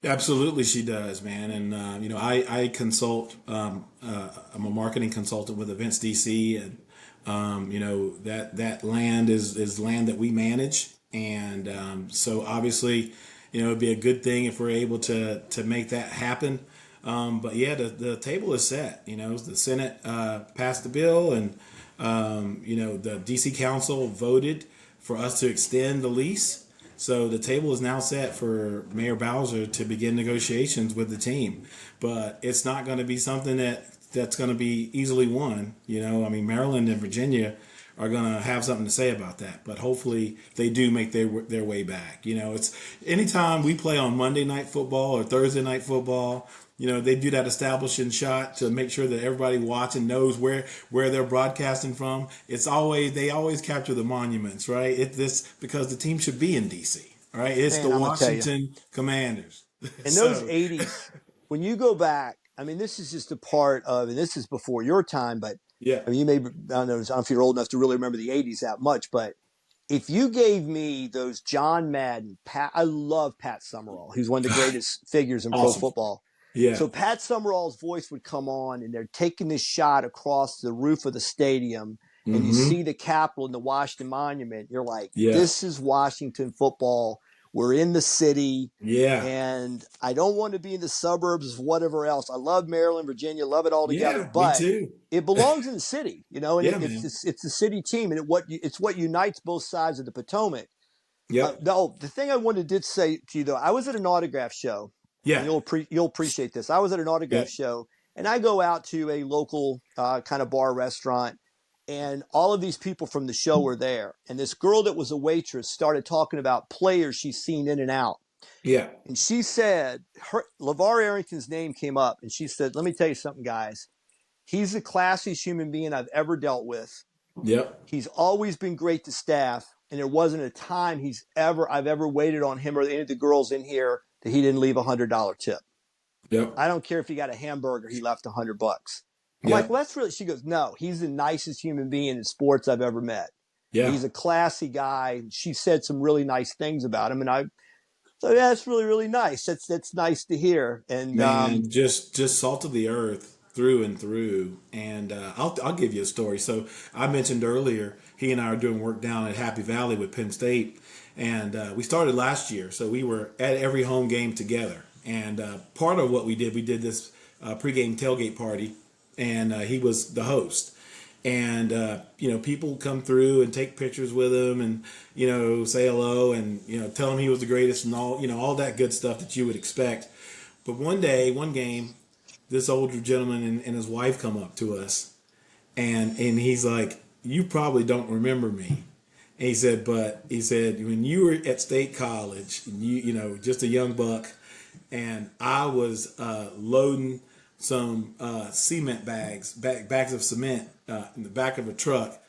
Absolutely, she does, man. And I consult. I'm a marketing consultant with Events DC, and that land is land that we manage, and so obviously, it'd be a good thing if we're able to make that happen. But yeah, the table is set. The Senate passed the bill, and the DC Council voted for us to extend the lease. So the table is now set for Mayor Bowser to begin negotiations with the team, but it's not going to be something that's going to be easily won. I mean, Maryland and Virginia are going to have something to say about that, but hopefully they do make their way back. It's anytime we play on Monday Night Football or Thursday Night Football, They do that establishing shot to make sure that everybody watching knows where they're broadcasting from. They always capture the monuments, right? This because the team should be in DC, right? It's the Man, I'm gonna tell you, Washington Commanders. in those So '80s, when you go back, I mean, this is just a part of, and this is before your time, but yeah, I mean, I don't know if you're old enough to really remember the '80s that much, but if you gave me those John Madden, I love Pat Summerall, who's one of the greatest figures in pro awesome. football. Yeah, So Pat Summerall's voice would come on, and they're taking this shot across the roof of the stadium, and you mm-hmm. see the Capitol and the Washington Monument. You're like, Yeah, this is Washington football. We're in the city, yeah, and I don't want to be in the suburbs of whatever else. I love Maryland, Virginia, love it all together, yeah. Me but too. it belongs in the city, and Yeah, it's man. it's the city team, and it's what unites both sides of the Potomac. Yep. The thing I wanted to say to you though, I was at an autograph show, Yeah. and you'll appreciate this. I was at an autograph Yep. show, and I go out to a local kind of bar restaurant, and all of these people from the show were there. And this girl that was a waitress started talking about players she's seen in and out. Yeah. And she said, LeVar Arrington's name came up, and she said, "Let me tell you something, guys. He's the classiest human being I've ever dealt with. Yep. He's always been great to staff, and there wasn't a time I've ever waited on him or any of the girls in here that he didn't leave $100 tip. Yep. I don't care if he got a hamburger, he left $100." I'm like, Yep. well, that's really. She goes, no, he's the nicest human being in sports I've ever met. Yeah. He's a classy guy. She said some really nice things about him, and so yeah, that's really really nice. That's nice to hear. And Man, just salt of the earth through and through. And I'll give you a story. So I mentioned earlier, he and I are doing work down at Happy Valley with Penn State, and we started last year. So we were at every home game together. And part of what we did this pregame tailgate party, and he was the host. And people come through and take pictures with him, and say hello, and tell him he was the greatest, and all that good stuff that you would expect. But one day, one game, this older gentleman and his wife come up to us, and he's like, "You probably don't remember me." And he said, when you were at State College, and just a young buck, and I was loading some cement bags of cement in the back of a truck,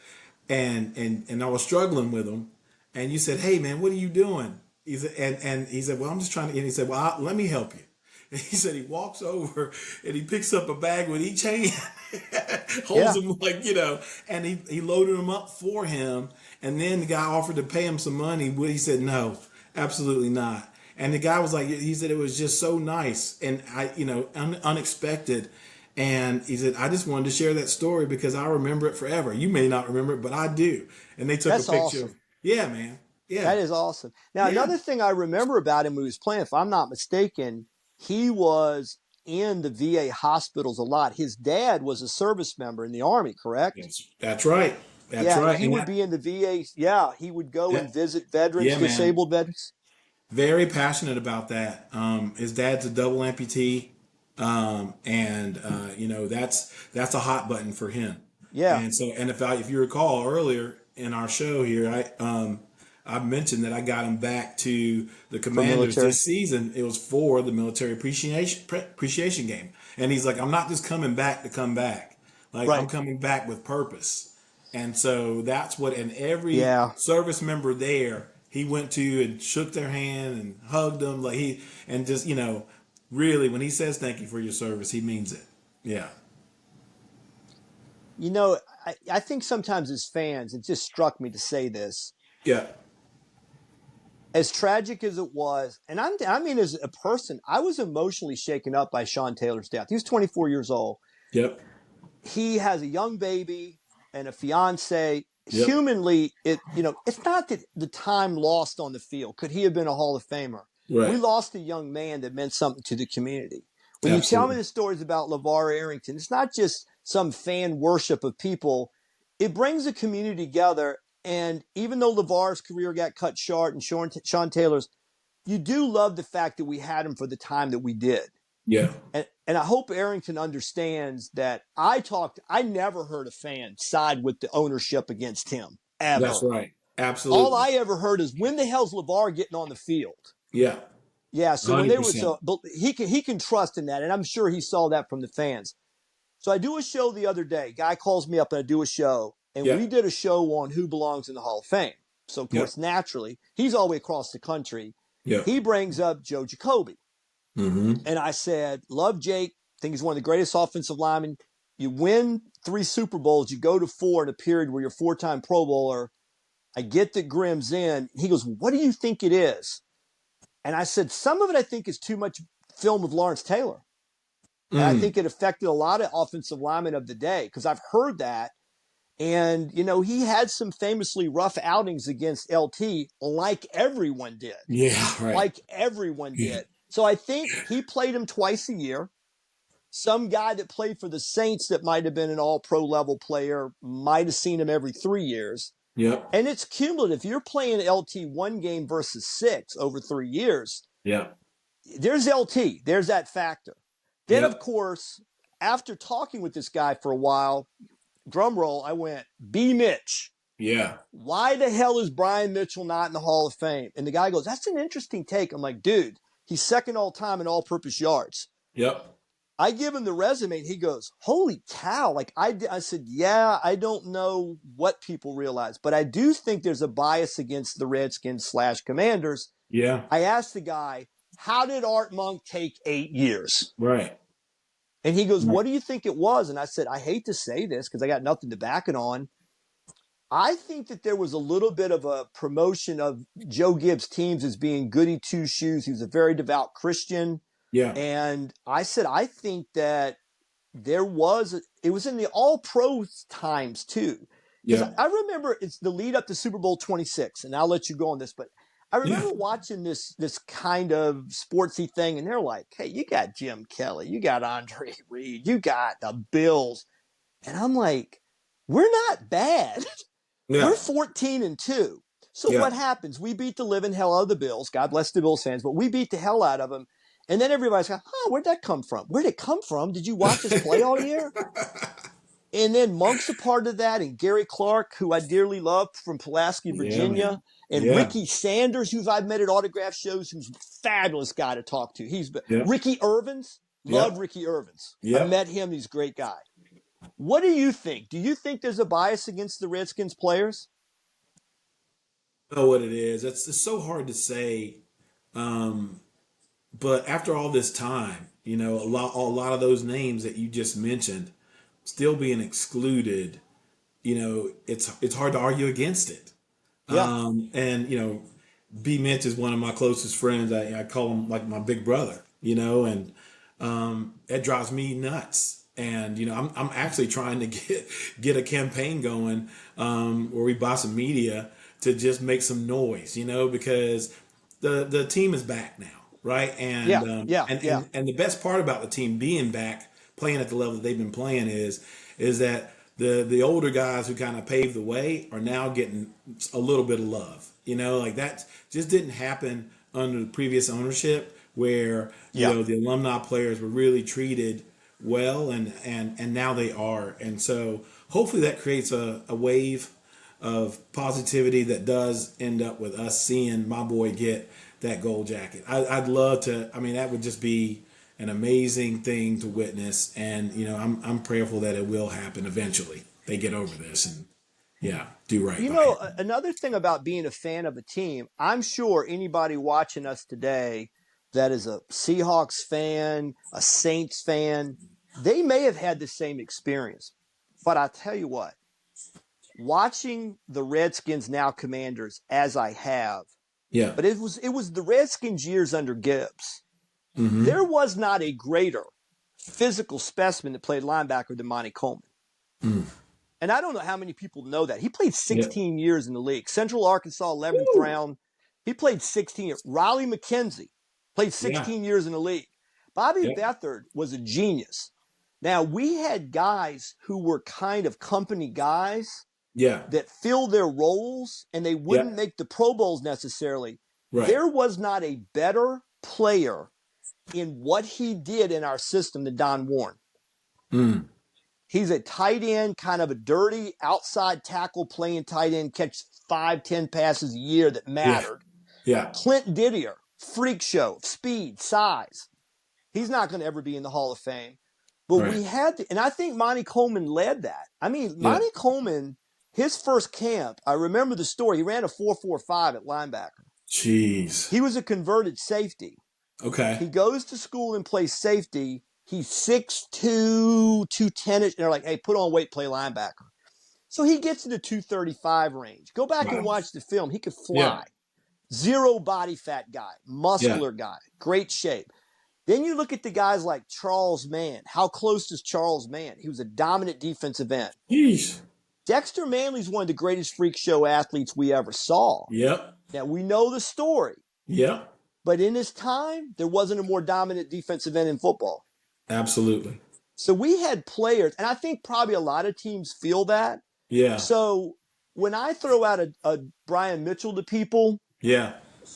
and I was struggling with them, and you said, "Hey man, what are you doing?" He said, and he said, "Well, I'm just trying to." And he said, "Well, let me help you." And he said he walks over and he picks up a bag with each hand, holds yeah, them and he loaded them up for him. And then the guy offered to pay him some money, but he said no, absolutely not. And the guy was like, he said it was just so nice and unexpected. And he said, I just wanted to share that story because I remember it forever. You may not remember it, but I do. And they took a that's picture. awesome. Yeah, man. Yeah, That is awesome. Now, yeah, another thing I remember about him when he was playing, if I'm not mistaken, he was in the VA hospitals a lot. His dad was a service member in the Army, correct? that's right. That's Yeah, and right. he And would that, be in the VA. Yeah, he would go yeah, and visit veterans, yeah, man. disabled veterans. Very passionate about that. His dad's a double amputee, and that's a hot button for him. Yeah, And so, and if you recall earlier in our show here, I mentioned that I got him back to the for Commanders military. this season. It was for the military appreciation game, and he's like, I'm not just coming back to come back. Like I'm Right. coming back with purpose. And so that's what, and every Yeah. service member there, he went to and shook their hand and hugged them. And just, really, when he says thank you for your service, he means it. Yeah. You know, I think sometimes as fans, it just struck me to say this. Yeah. As tragic as it was, and I mean, as a person, I was emotionally shaken up by Sean Taylor's death. He was 24 years old. Yep. He has a young baby and a fiance. Yep. Humanly, it's not that the time lost on the field. Could he have been a Hall of Famer? We Right. lost a young man that meant something to the community. When you tell me Absolutely. the stories about LeVar Arrington, it's not just some fan worship of people. It brings the community together. And even though LeVar's career got cut short and Sean Taylor's, you do love the fact that we had him for the time that we did. Yeah. And I hope Arrington understands that I never heard a fan side with the ownership against him, That's ever. right. All Absolutely. I ever heard is, when the hell's LeVar getting on the field? Yeah. Yeah. So when there was 100%. he can trust in that, and I'm sure he saw that from the fans. So I do a show the other day. Guy calls me up and I do a show, and we Yep. did a show on who belongs in the Hall of Fame. So of course, Yep. naturally, he's all the way across the country. Yep. He brings up Joe Jacoby, Mm-hmm. and I said, "Love Jake. Think he's one of the greatest offensive linemen. You win 3 Super Bowls. You go to 4 in a period where you're 4-time Pro Bowler. I get that Grimm's in." He goes, "What do you think it is?" And I said, "Some of it I think is too much film of Lawrence Taylor." And I Mm. think it affected a lot of offensive linemen of the day because I've heard that. And, you know, he had some famously rough outings against LT, like everyone did. Yeah. Right. Like everyone Yeah. did. So I think he played him twice a year. Some guy that played for the Saints that might have been an all pro level player might have seen him every 3 years. Yep. And it's cumulative. You're playing LT 1 game versus 6 over 3 years. Yep. There's LT. There's that factor. Then, of Yep. course, after talking with this guy for a while, drum roll, I went, B. Mitch. Yeah. Why the hell is Brian Mitchell not in the Hall of Fame? And the guy goes, that's an interesting take. I'm like, dude, he's second all time in all purpose yards. Yep. I give him the resume and he goes, holy cow. Like I said, yeah, I don't know what people realize, but I do think there's a bias against the Redskins / Commanders. Yeah. I asked the guy, how did Art Monk take 8 years? Right. And he goes, Right. what do you think it was? And I said, I hate to say this because I got nothing to back it on. I think that there was a little bit of a promotion of Joe Gibbs' teams as being goody two shoes. He was a very devout Christian. Yeah. And I said, I think that it was in the all pro times too. Because Yeah. I remember it's the lead up to Super Bowl 26, and I'll let you go on this, but I Yeah. remember watching this kind of sportsy thing, and they're like, hey, you got Jim Kelly, you got Andre Reed, you got the Bills. And I'm like, we're not bad. Yeah. We're 14-2. So Yeah. what happens? We beat the living hell out of the Bills. God bless the Bills fans, but we beat the hell out of them. And then everybody's like, where'd that come from? Where'd it come from? Did you watch us play all year? And then Monk's a part of that, and Gary Clark, who I dearly love from Pulaski, Yeah, Virginia, man. and Yeah. Ricky Sanders, who I've met at autograph shows, who's a fabulous guy to talk to. Yep. Ricky Irvins. Love Yep. Ricky Irvins. I Yep. met him. He's a great guy. What do you think? Do you think there's a bias against the Redskins players? Know what it is. It's so hard to say. But after all this time, a lot of those names that you just mentioned still being excluded, it's hard to argue against it. Yeah. And B Mitch is one of my closest friends. I call him like my big brother, and that drives me nuts. And I'm actually trying to get a campaign going where we buy some media to just make some noise, because the team is back now, right? And Yeah. Yeah. Yeah. and the best part about the team being back, playing at the level that they've been playing is that the older guys who kind of paved the way are now getting a little bit of love. Like that just didn't happen under the previous ownership, where Yeah. the alumni players were really treated well, and now they are. And so hopefully that creates a wave of positivity that does end up with us seeing my boy get that gold jacket. I'd love to. I mean, that would just be an amazing thing to witness, and I'm prayerful that it will happen eventually. They get over this and do right You by know, him. another thing about being a fan of a team, I'm sure anybody watching us today that is a Seahawks fan, a Saints fan, they may have had the same experience. But I tell you what, watching the Redskins, now Commanders, as I have, Yeah. but it was the Redskins years under Gibbs. Mm-hmm. There was not a greater physical specimen that played linebacker than Monty Coleman. Mm. And I don't know how many people know that. He played Yeah. 16 years in the league. Central Arkansas, 11th Woo. round. He played 16 years. Riley McKenzie played Yeah. 16 years in the league. Bobby Yep. Beathard was a genius. Now, we had guys who were kind of company guys Yeah. that filled their roles, and they wouldn't Yeah. make the Pro Bowls necessarily. Right. There was not a better player in what he did in our system than Don Warren. Mm. He's a tight end, kind of a dirty outside tackle playing tight end, catch 5-10 passes a year that Yeah. mattered. Yeah. Clint Didier freak show, speed, size. He's not going to ever be in the Hall of Fame. But Right. we had to, and I think Monty Coleman led that. I mean, Yeah. Monty Coleman, his first camp, I remember the story. He ran a 4.45 at linebacker. Jeez. He was a converted safety. Okay. He goes to school and plays safety. He's 6'2", 210. And they're like, hey, put on weight, play linebacker. So he gets in the 235 range. Go back and Wow. watch the film. He could Yeah. fly. Zero body fat guy, Yeah. muscular guy, great shape. Then you look at the guys like Charles Mann. How close is Charles Mann? He was a dominant defensive end. Jeez. Dexter Manley's one of the greatest freak show athletes we ever saw. Yep. Now, we know the story, Yep. but in his time, there wasn't a more dominant defensive end in football. Absolutely. So we had players, and I think probably a lot of teams feel that. Yeah. So when I throw out a Brian Mitchell to people, Yeah.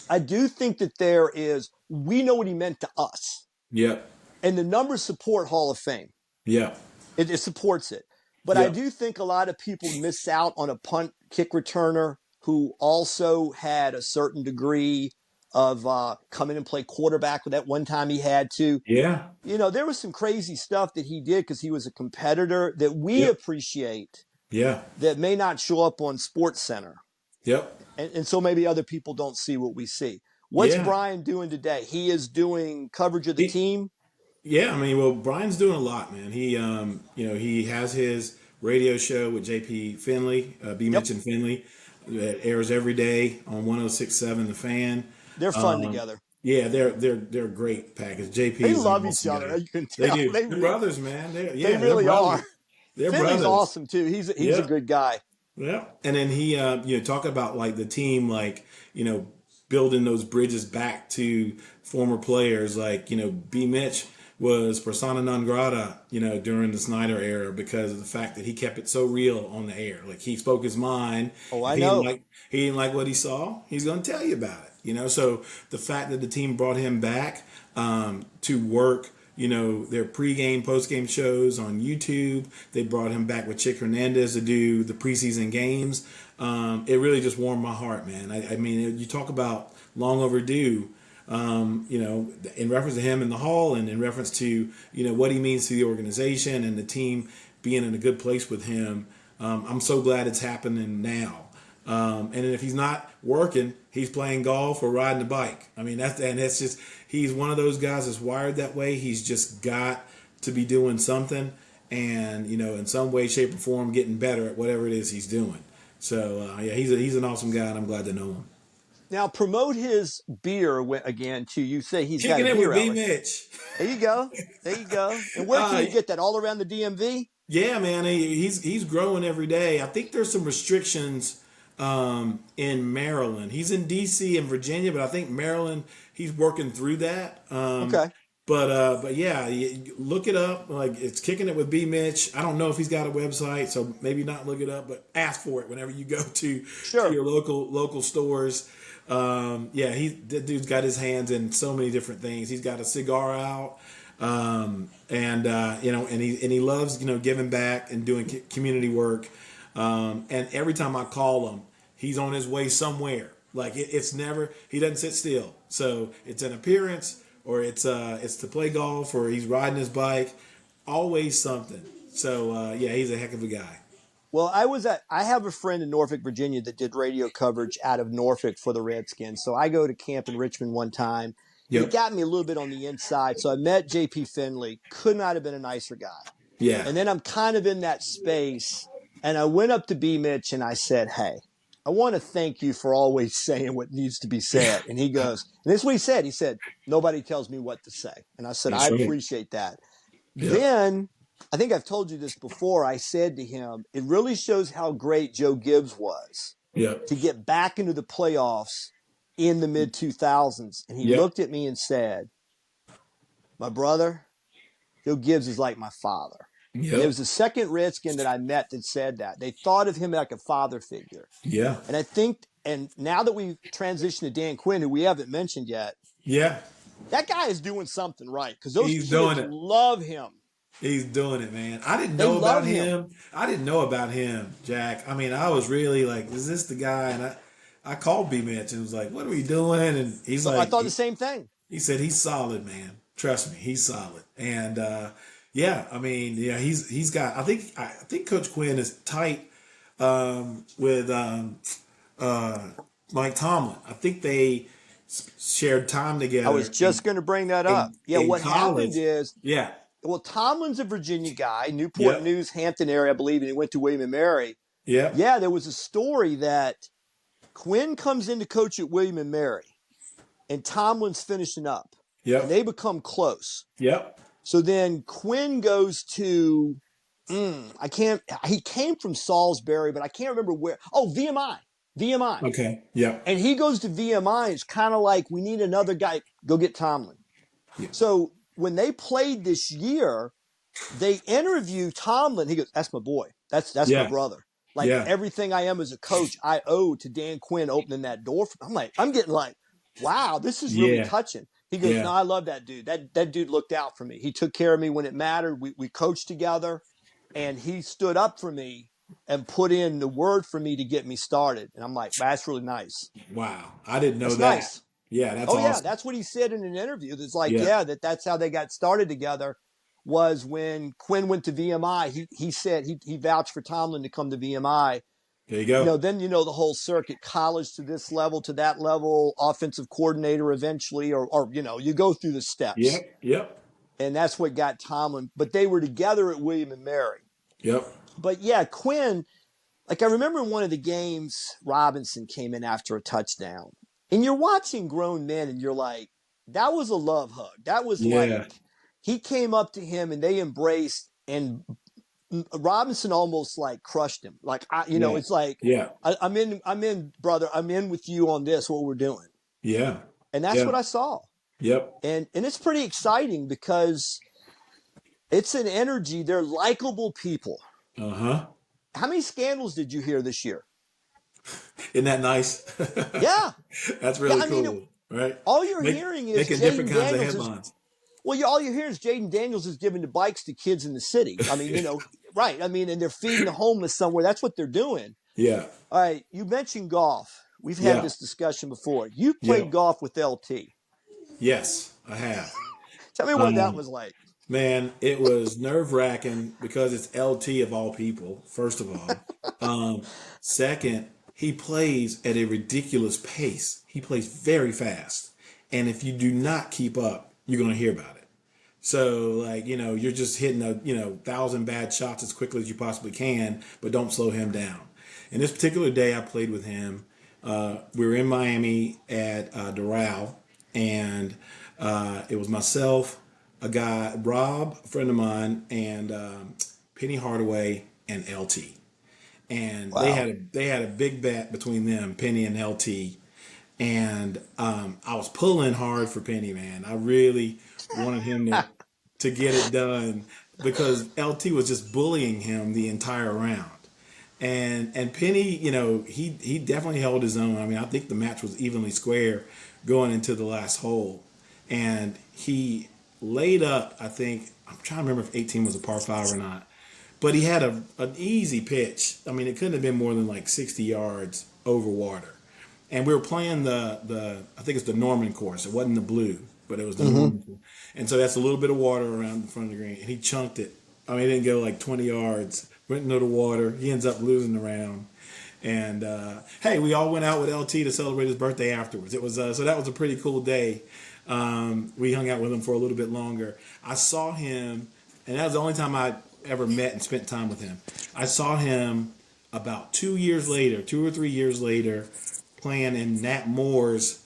I do think that we know what he meant to us. Yep. And the numbers support Hall of Fame. Yep. It supports it. But I Yep. do think a lot of people miss out on a punt kick returner who also had a certain degree of come in and play quarterback with that one time he had to. Yeah. You know, there was some crazy stuff that he did because he was a competitor that we Yep. appreciate Yeah. that may not show up on Sports Center. Yep. And so maybe other people don't see what we see. What's Yeah. Brian doing today? He is doing coverage of the team. Yeah, I mean, well, Brian's doing a lot, man. He, he has his radio show with JP Finley, B. Yep. Mitch and Finley. It airs every day on 106.7 The Fan. They're fun together. Yeah, they're a great package. JP They is love an each awesome other. guy. You can They tell. do. They They're brothers, man. They're really brothers. are. They're Finley's brothers. awesome too. He's a good guy. Yeah, and then he, talk about like the team, like building those bridges back to former players, like B. Mitch was persona non grata, during the Snyder era because of the fact that he kept it so real on the air. Like he spoke his mind. Oh, I If know. he didn't like what he saw, he's going to tell you about it. So the fact that the team brought him back to work, their pregame, postgame shows on YouTube. They brought him back with Chick Hernandez to do the preseason games. It really just warmed my heart, man. I mean, you talk about long overdue. In reference to him in the Hall and in reference to, what he means to the organization and the team being in a good place with him. I'm so glad it's happening now. And if he's not working, he's playing golf or riding a bike. I mean, that's just, he's one of those guys that's wired that way. He's just got to be doing something and, in some way, shape, or form, getting better at whatever it is he's doing. So, he's an awesome guy, and I'm glad to know him. Now promote his beer again too. You say he's got Kicking a it beer with B. alley. Mitch. There you go. There you go. And where can you get that? All around the DMV? Yeah, man. He's growing every day. I think there's some restrictions in Maryland. He's in D.C. and Virginia, but I think Maryland, he's working through that. Okay. But yeah, look it up. Like it's Kicking It with B. Mitch. I don't know if he's got a website, so maybe not look it up, but ask for it whenever you go to your local stores. That dude's got his hands in so many different things. He's got a cigar out, and he loves giving back and doing community work. And every time I call him, he's on his way somewhere. Like it's never, he doesn't sit still. So it's an appearance, or it's to play golf, or he's riding his bike. Always something. So he's a heck of a guy. Well, I have a friend in Norfolk, Virginia that did radio coverage out of Norfolk for the Redskins. So I go to camp in Richmond one time. Yep. It got me a little bit on the inside. So I met JP Finley. Could not have been a nicer guy. Yeah. And then I'm kind of in that space. And I went up to B. Mitch and I said, hey, I want to thank you for always saying what needs to be said. And he goes, and this is what he said. He said, nobody tells me what to say. And I said, That's I right. appreciate that. Yeah. Then I think I've told you this before. I said to him, it really shows how great Joe Gibbs was to get back into the playoffs in the mid 2000s. And he looked at me and said, my brother, Joe Gibbs is like my father. Yep. And there was a second Redskin that I met that said that. They thought of him like a father figure. Yeah. And I think, and now that we've transitioned to Dan Quinn, who we haven't mentioned yet, that guy is doing something right because those kids love him. He's doing it, man. I didn't know about him. I didn't know about him, Jack. I mean, I was really like, is this the guy? And I called B Mitch and was like, "What are we doing?" And he's I like, thought the same thing. he said he's solid, man. Trust me, he's solid. And yeah, I mean, yeah, he's got. I think Coach Quinn is tight with uh, Mike Tomlin. I think they shared time I was together just going to bring that up. Yeah, in what happened college. is, Yeah. well, Tomlin's a Virginia guy, Newport Yep. News, Hampton area, I believe, and he went to William and Mary. Yep. Yeah, there was a story that Quinn comes in to coach at William and Mary, and Tomlin's finishing up, and Yep. they become close. Yep. So then Quinn goes to, he came from Salisbury, but I can't remember where. Oh, VMI. VMI. Okay. Yep. And he goes to VMI. It's kind of like, we need another guy. Go get Tomlin. Yep. So when they played this year, they interview Tomlin. He goes, "That's my boy. That's my Yeah. brother. Like Yeah. everything I am as a coach, I owe to Dan Quinn opening that door." I'm getting like, wow, this is really Yeah. touching. He goes, Yeah. "No, I love that dude. That dude looked out for me. He took care of me when it mattered. We coached together, and he stood up for me and put in the word for me to get me started." And I'm like, that's really nice. Wow. I didn't know That's that. nice. Yeah, that's Oh yeah, awesome. that's what he said in an interview. It's like, Yeah. yeah, that's how they got started together. Was when Quinn went to VMI. He said he vouched for Tomlin to come to VMI. There you go. Then the whole circuit, college to this level, to that level, offensive coordinator eventually, or you go through the steps, Yep. Yep. and that's what got Tomlin. But they were together at William and Mary. Yep. But yeah, Quinn. Like I remember in one of the games, Robinson came in after a touchdown, and you're watching grown men, and you're like, that was a love hug. That was Yeah. like, he came up to him and they embraced, and Robinson almost like crushed him. Like Yeah. it's like, Yeah. I'm in, brother. I'm in with you on this. What we're doing, Yeah. and that's Yeah. what I saw, Yep. and it's pretty exciting because it's an energy. They're likable people. Uh-huh. How many scandals did you hear this year? Isn't that nice? Yeah, That's yeah. really I mean, cool, right? all you're hearing is Making different Jaden kinds of Daniels is. headlines. Well, all you hear is Jaden Daniels is giving the bikes to kids in the city. I mean, right. I mean, and they're feeding the homeless somewhere. That's what they're doing. Yeah. All right. You mentioned golf. We've had Yeah. this discussion before. You Yeah. played golf with LT. Yes, I have. Tell me what that was like. Man, it was nerve wracking because it's LT of all people, first of all. Second, he plays at a ridiculous pace. He plays very fast. And if you do not keep up, you're going to hear about it. So, like, you're just hitting 1,000 bad shots as quickly as you possibly can, but don't slow him down. And this particular day, I played with him. We were in Miami at Doral, and it was myself, a guy, Rob, a friend of mine, and Penny Hardaway and LT. And Wow. they had a big bet between them, Penny and LT. And I was pulling hard for Penny, man. I really wanted him to get it done because LT was just bullying him the entire round. And Penny, he definitely held his own. I mean, I think the match was evenly square going into the last hole. And he laid up, I think, I'm trying to remember if 18 was a par 5 or not. But he had an easy pitch. I mean, it couldn't have been more than like 60 yards over water. And we were playing I think it's the Norman course. It wasn't the blue, but it was the Norman course. And so that's a little bit of water around the front of the green. And he chunked it. I mean, it didn't go like 20 yards. Went into the water. He ends up losing the round. And hey, we all went out with LT to celebrate his birthday afterwards. It was so that was a pretty cool day. We hung out with him for a little bit longer. I saw him, and that was the only time I ever met and spent time with him. I saw him about 2 years later, 2 or 3 years later, playing in Nat Moore's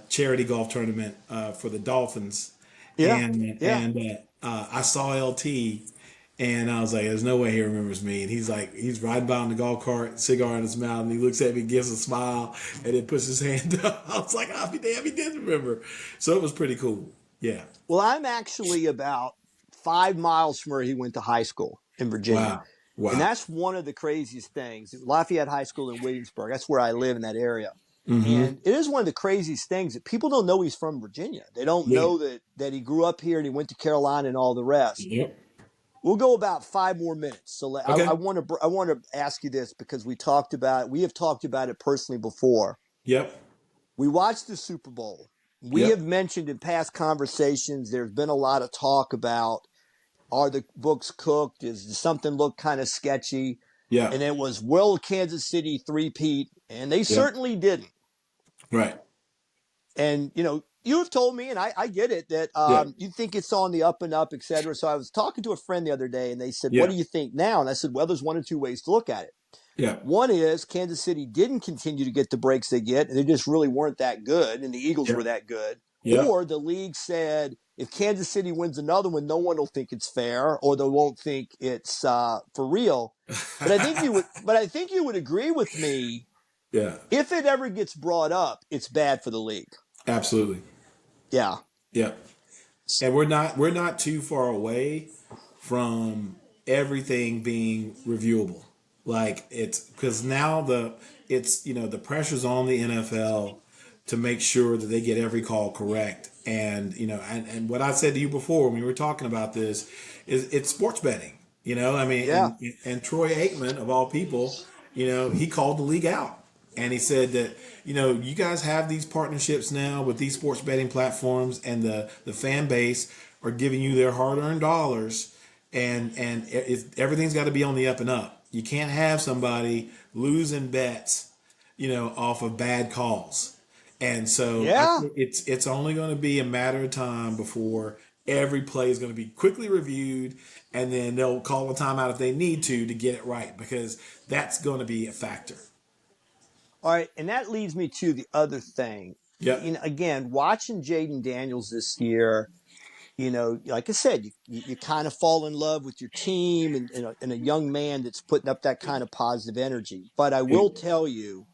charity golf tournament for the Dolphins. Yeah. And I saw LT, and I was like, "There's no way he remembers me." And he's riding by on the golf cart, cigar in his mouth, and he looks at me, gives a smile, and then puts his hand up. I was like, "I'll be damn, he did remember." So it was pretty cool. Yeah. Well, I'm actually about 5 miles from where he went to high school in Virginia. Wow. And Wow. that's one of the craziest things. Lafayette High School in Williamsburg. That's where I live in that area. Mm-hmm. And it is one of the craziest things that people don't know he's from Virginia. They don't Yeah. know that he grew up here and he went to Carolina and all the rest. Yep. We'll go about 5 more minutes. So I Okay. want to ask you this because we have talked about it personally before. Yep. We watched the Super Bowl. We have Yep. mentioned in past conversations there's been a lot of talk about, are the books cooked? Does something look kind of sketchy? Yeah. And it was, will Kansas City three-peat? And they Yeah. certainly didn't. Right. And, you have told me, and I get it, that Yeah. you think it's on the up and up, et cetera. So I was talking to a friend the other day, and they said, what Yeah. do you think now? And I said, well, there's one or two ways to look at it. Yeah. One is Kansas City didn't continue to get the breaks they get, and they just really weren't that good, and the Eagles Yeah. were that good. Yeah. Or the league said, if Kansas City wins another one, no one will think it's fair, or they won't think it's for real. But I think you would. But I think you would agree with me. Yeah. If it ever gets brought up, it's bad for the league. Absolutely. Yeah. Yeah. And we're not too far away from everything being reviewable. Like it's because now the pressure's on the NFL to make sure that they get every call correct. And and what I said to you before when we were talking about this is it's sports betting. I mean, Yeah. and Troy Aikman of all people, he called the league out. And he said that, you guys have these partnerships now with these sports betting platforms, and the fan base are giving you their hard earned dollars, and everything's got to be on the up and up. You can't have somebody losing bets, off of bad calls. And so I Yeah. think it's only going to be a matter of time before every play is going to be quickly reviewed, and then they'll call a timeout if they need to get it right, because that's going to be a factor. All right, and that leads me to the other thing. Yep. Again, watching Jaden Daniels this year, like I said, you kind of fall in love with your team and a young man that's putting up that kind of positive energy. But I will tell you,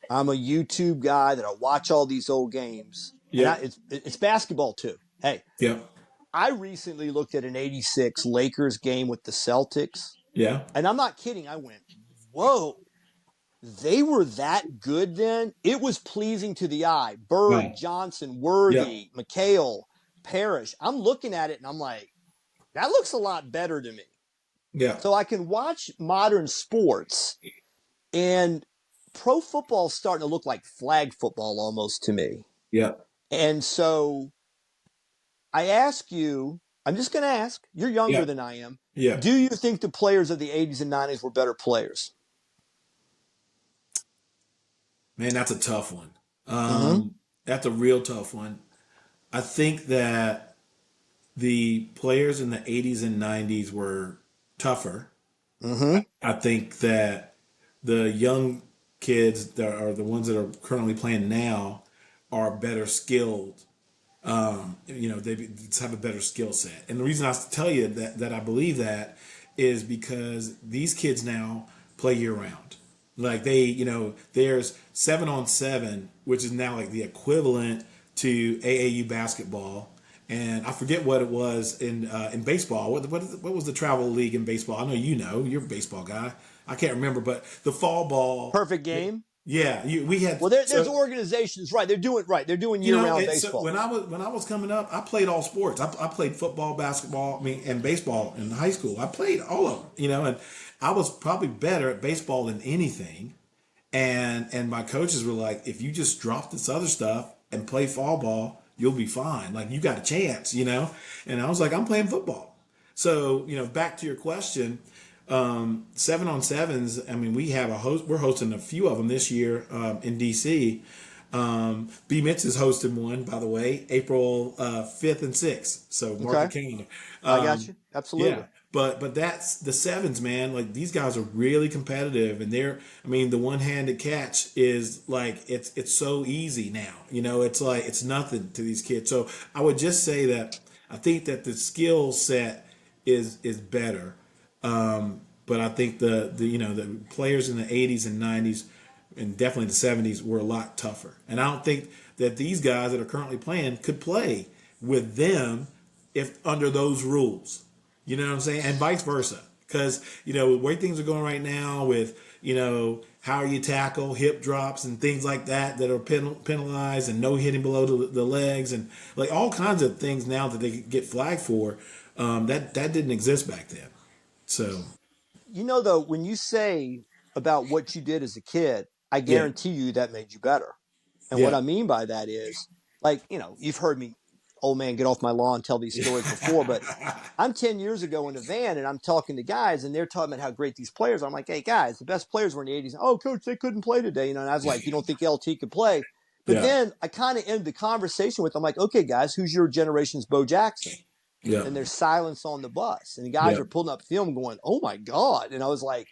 I'm a YouTube guy that I watch all these old games, and Yep. it's basketball too. Hey, Yep. I recently looked at an '86 Lakers game with the Celtics, Yeah. and I'm not kidding. I went, whoa. They were that good then. It was pleasing to the eye. Bird, Wow. Johnson, Yep. Worthy, McHale, Parrish. I'm looking at it and I'm like, that looks a lot better to me. Yeah. So I can watch modern sports, and pro football is starting to look like flag football almost to me. Yeah. And so I ask you, I'm just going to ask, you're younger Yeah. than I am. Yeah. Do you think the players of the 80s and 90s were better players? Man, that's a tough one. Mm-hmm. That's a real tough one. I think that the players in the 80s and 90s were tougher. Mm-hmm. I think that the young kids that are the ones that are currently playing now are better skilled. They just have a better skill set. And the reason I tell you that I believe that is because these kids now play year round. Like there's 7-on-7, which is now like the equivalent to AAU basketball. And I forget what it was in baseball. What was the travel league in baseball? I know you're a baseball guy. I can't remember, but the fall ball. Perfect game. Yeah, we had Well, there's organizations, right? They're doing right. They're doing year-round So baseball. when I was coming up, I played all sports. I played football, basketball, and baseball in high school. I played all of them, and I was probably better at baseball than anything. And my coaches were like, if you just drop this other stuff and play fall ball, you'll be fine. Like you got a chance. And I was like, I'm playing football. So back to your question, 7-on-7s. I mean, we have we're hosting a few of them this year in DC. B Mitz has hosted one, by the way, April 5th and 6th. So mark your Okay, calendar. I got you. Yeah, Absolutely. but that's the sevens, man. Like these guys are really competitive, and the one-handed catch is like it's so easy now. It's like it's nothing to these kids. So I would just say that I think that the skill set is better. But I think the players in the 80s and 90s and definitely the 70s were a lot tougher. And I don't think that these guys that are currently playing could play with them if under those rules. You know what I'm saying? And vice versa. Because, the way things are going right now with, how you tackle, hip drops and things like that are penalized, and no hitting below the legs, and like all kinds of things now that they get flagged for. That didn't exist back then. So Though, when you say about what you did as a kid, I yeah, guarantee you that made you better. And what yeah, I mean by that is, like, you've heard me, old man, get off my lawn, tell these stories before, but I'm 10 years ago in a van and I'm talking to guys and they're talking about how great these players are. I'm like, hey, guys, the best players were in the 80s. Oh, coach, they couldn't play today. And I was like, you don't think LT could play? But yeah, then I kind of end the conversation with, I'm like, okay, guys, who's your generation's Bo Jackson? yeah, And there's silence on the bus. And the guys yeah, are pulling up film going, oh my God. And I was like,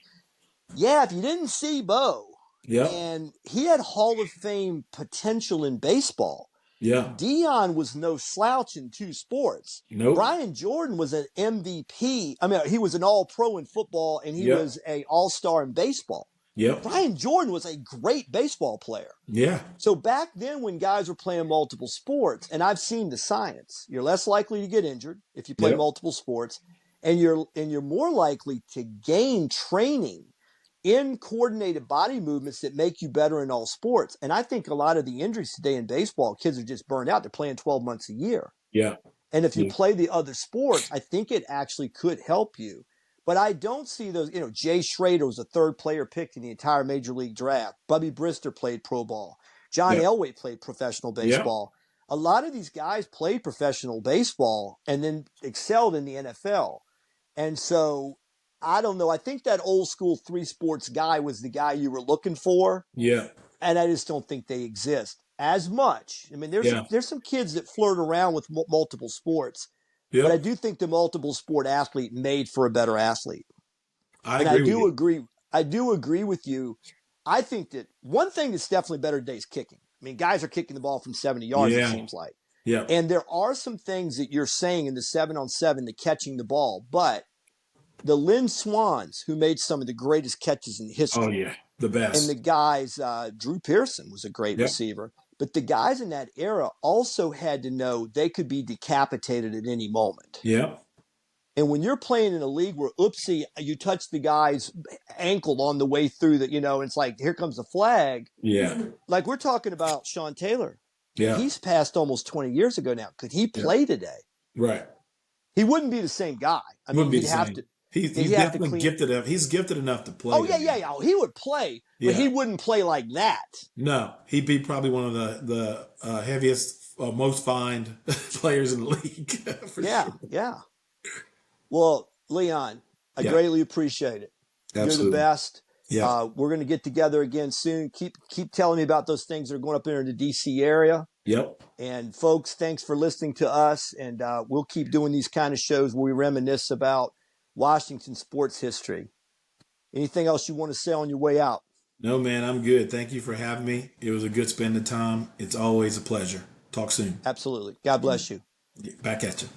yeah, if you didn't see Bo, yeah, and he had Hall of Fame potential in baseball. yeah. Dion was no slouch in two sports. Nope. Brian Jordan was an MVP. I mean, he was an all-pro in football and he Yep. was an all-star in baseball. Yep. Brian Jordan was a great baseball player. Yeah. So back then when guys were playing multiple sports, and I've seen the science, you're less likely to get injured if you play Yep. multiple sports, and you're more likely to gain training in coordinated body movements that make you better in all sports. And I think a lot of the injuries today in baseball, kids are just burned out. They're playing 12 months a year. Yeah. And if you Yeah. play the other sports, I think it actually could help you. But I don't see those, Jay Schrader was the third player picked in the entire major league draft. Bubby Brister played pro ball. John Yeah. Elway played professional Yeah. baseball. A lot of these guys played professional baseball and then excelled in the NFL. And so I don't know. I think that old school three sports guy was the guy you were looking for. Yeah. And I just don't think they exist as much. I mean, Yeah. there's some kids that flirt around with multiple sports, but I Yep. do think the multiple sport athlete made for a better athlete. I And I agree with do you. agree. I do agree with you. I think that one thing that's definitely better today is kicking. I mean, guys are kicking the ball from 70 yards, it Yeah. seems like. Yeah. And there are some things that you're saying in the 7-on-7, the catching the ball, but the Lynn Swans, who made some of the greatest catches in Oh history, yeah. The and the best. guys, Drew Pearson was a great Yep. receiver, but the guys in that era also had to know they could be decapitated at any moment. Yep. And when you're playing in a league where, oopsie, you touch the guy's ankle on the way through that, and it's like, here comes the flag. Yeah. Like we're talking about Sean Taylor. Yeah. He's passed almost 20 years ago now. Could he Yeah. play today? Right. He wouldn't be the same guy. I mean, Wouldn't be he'd the have same. to. He's He'd have to definitely clean. gifted. He's gifted enough to play Oh yeah, today. yeah, yeah. He would play, but Yeah. he wouldn't play like that. No, he'd be probably one of the heaviest, most fined players in the league for Yeah, sure. yeah. Well, Leon, I Yeah. greatly appreciate it. You're the Absolutely. best. Yeah. We're going to get together again soon. Keep telling me about those things that are going up there in the DC area. Yep. And folks, thanks for listening to us. And we'll keep doing these kind of shows where we reminisce about Washington sports history. Anything else you want to say on your way out? No, man, I'm good. Thank you for having me. It was a good spend of time. It's always a pleasure. Talk soon. Absolutely. God bless you. Back at you.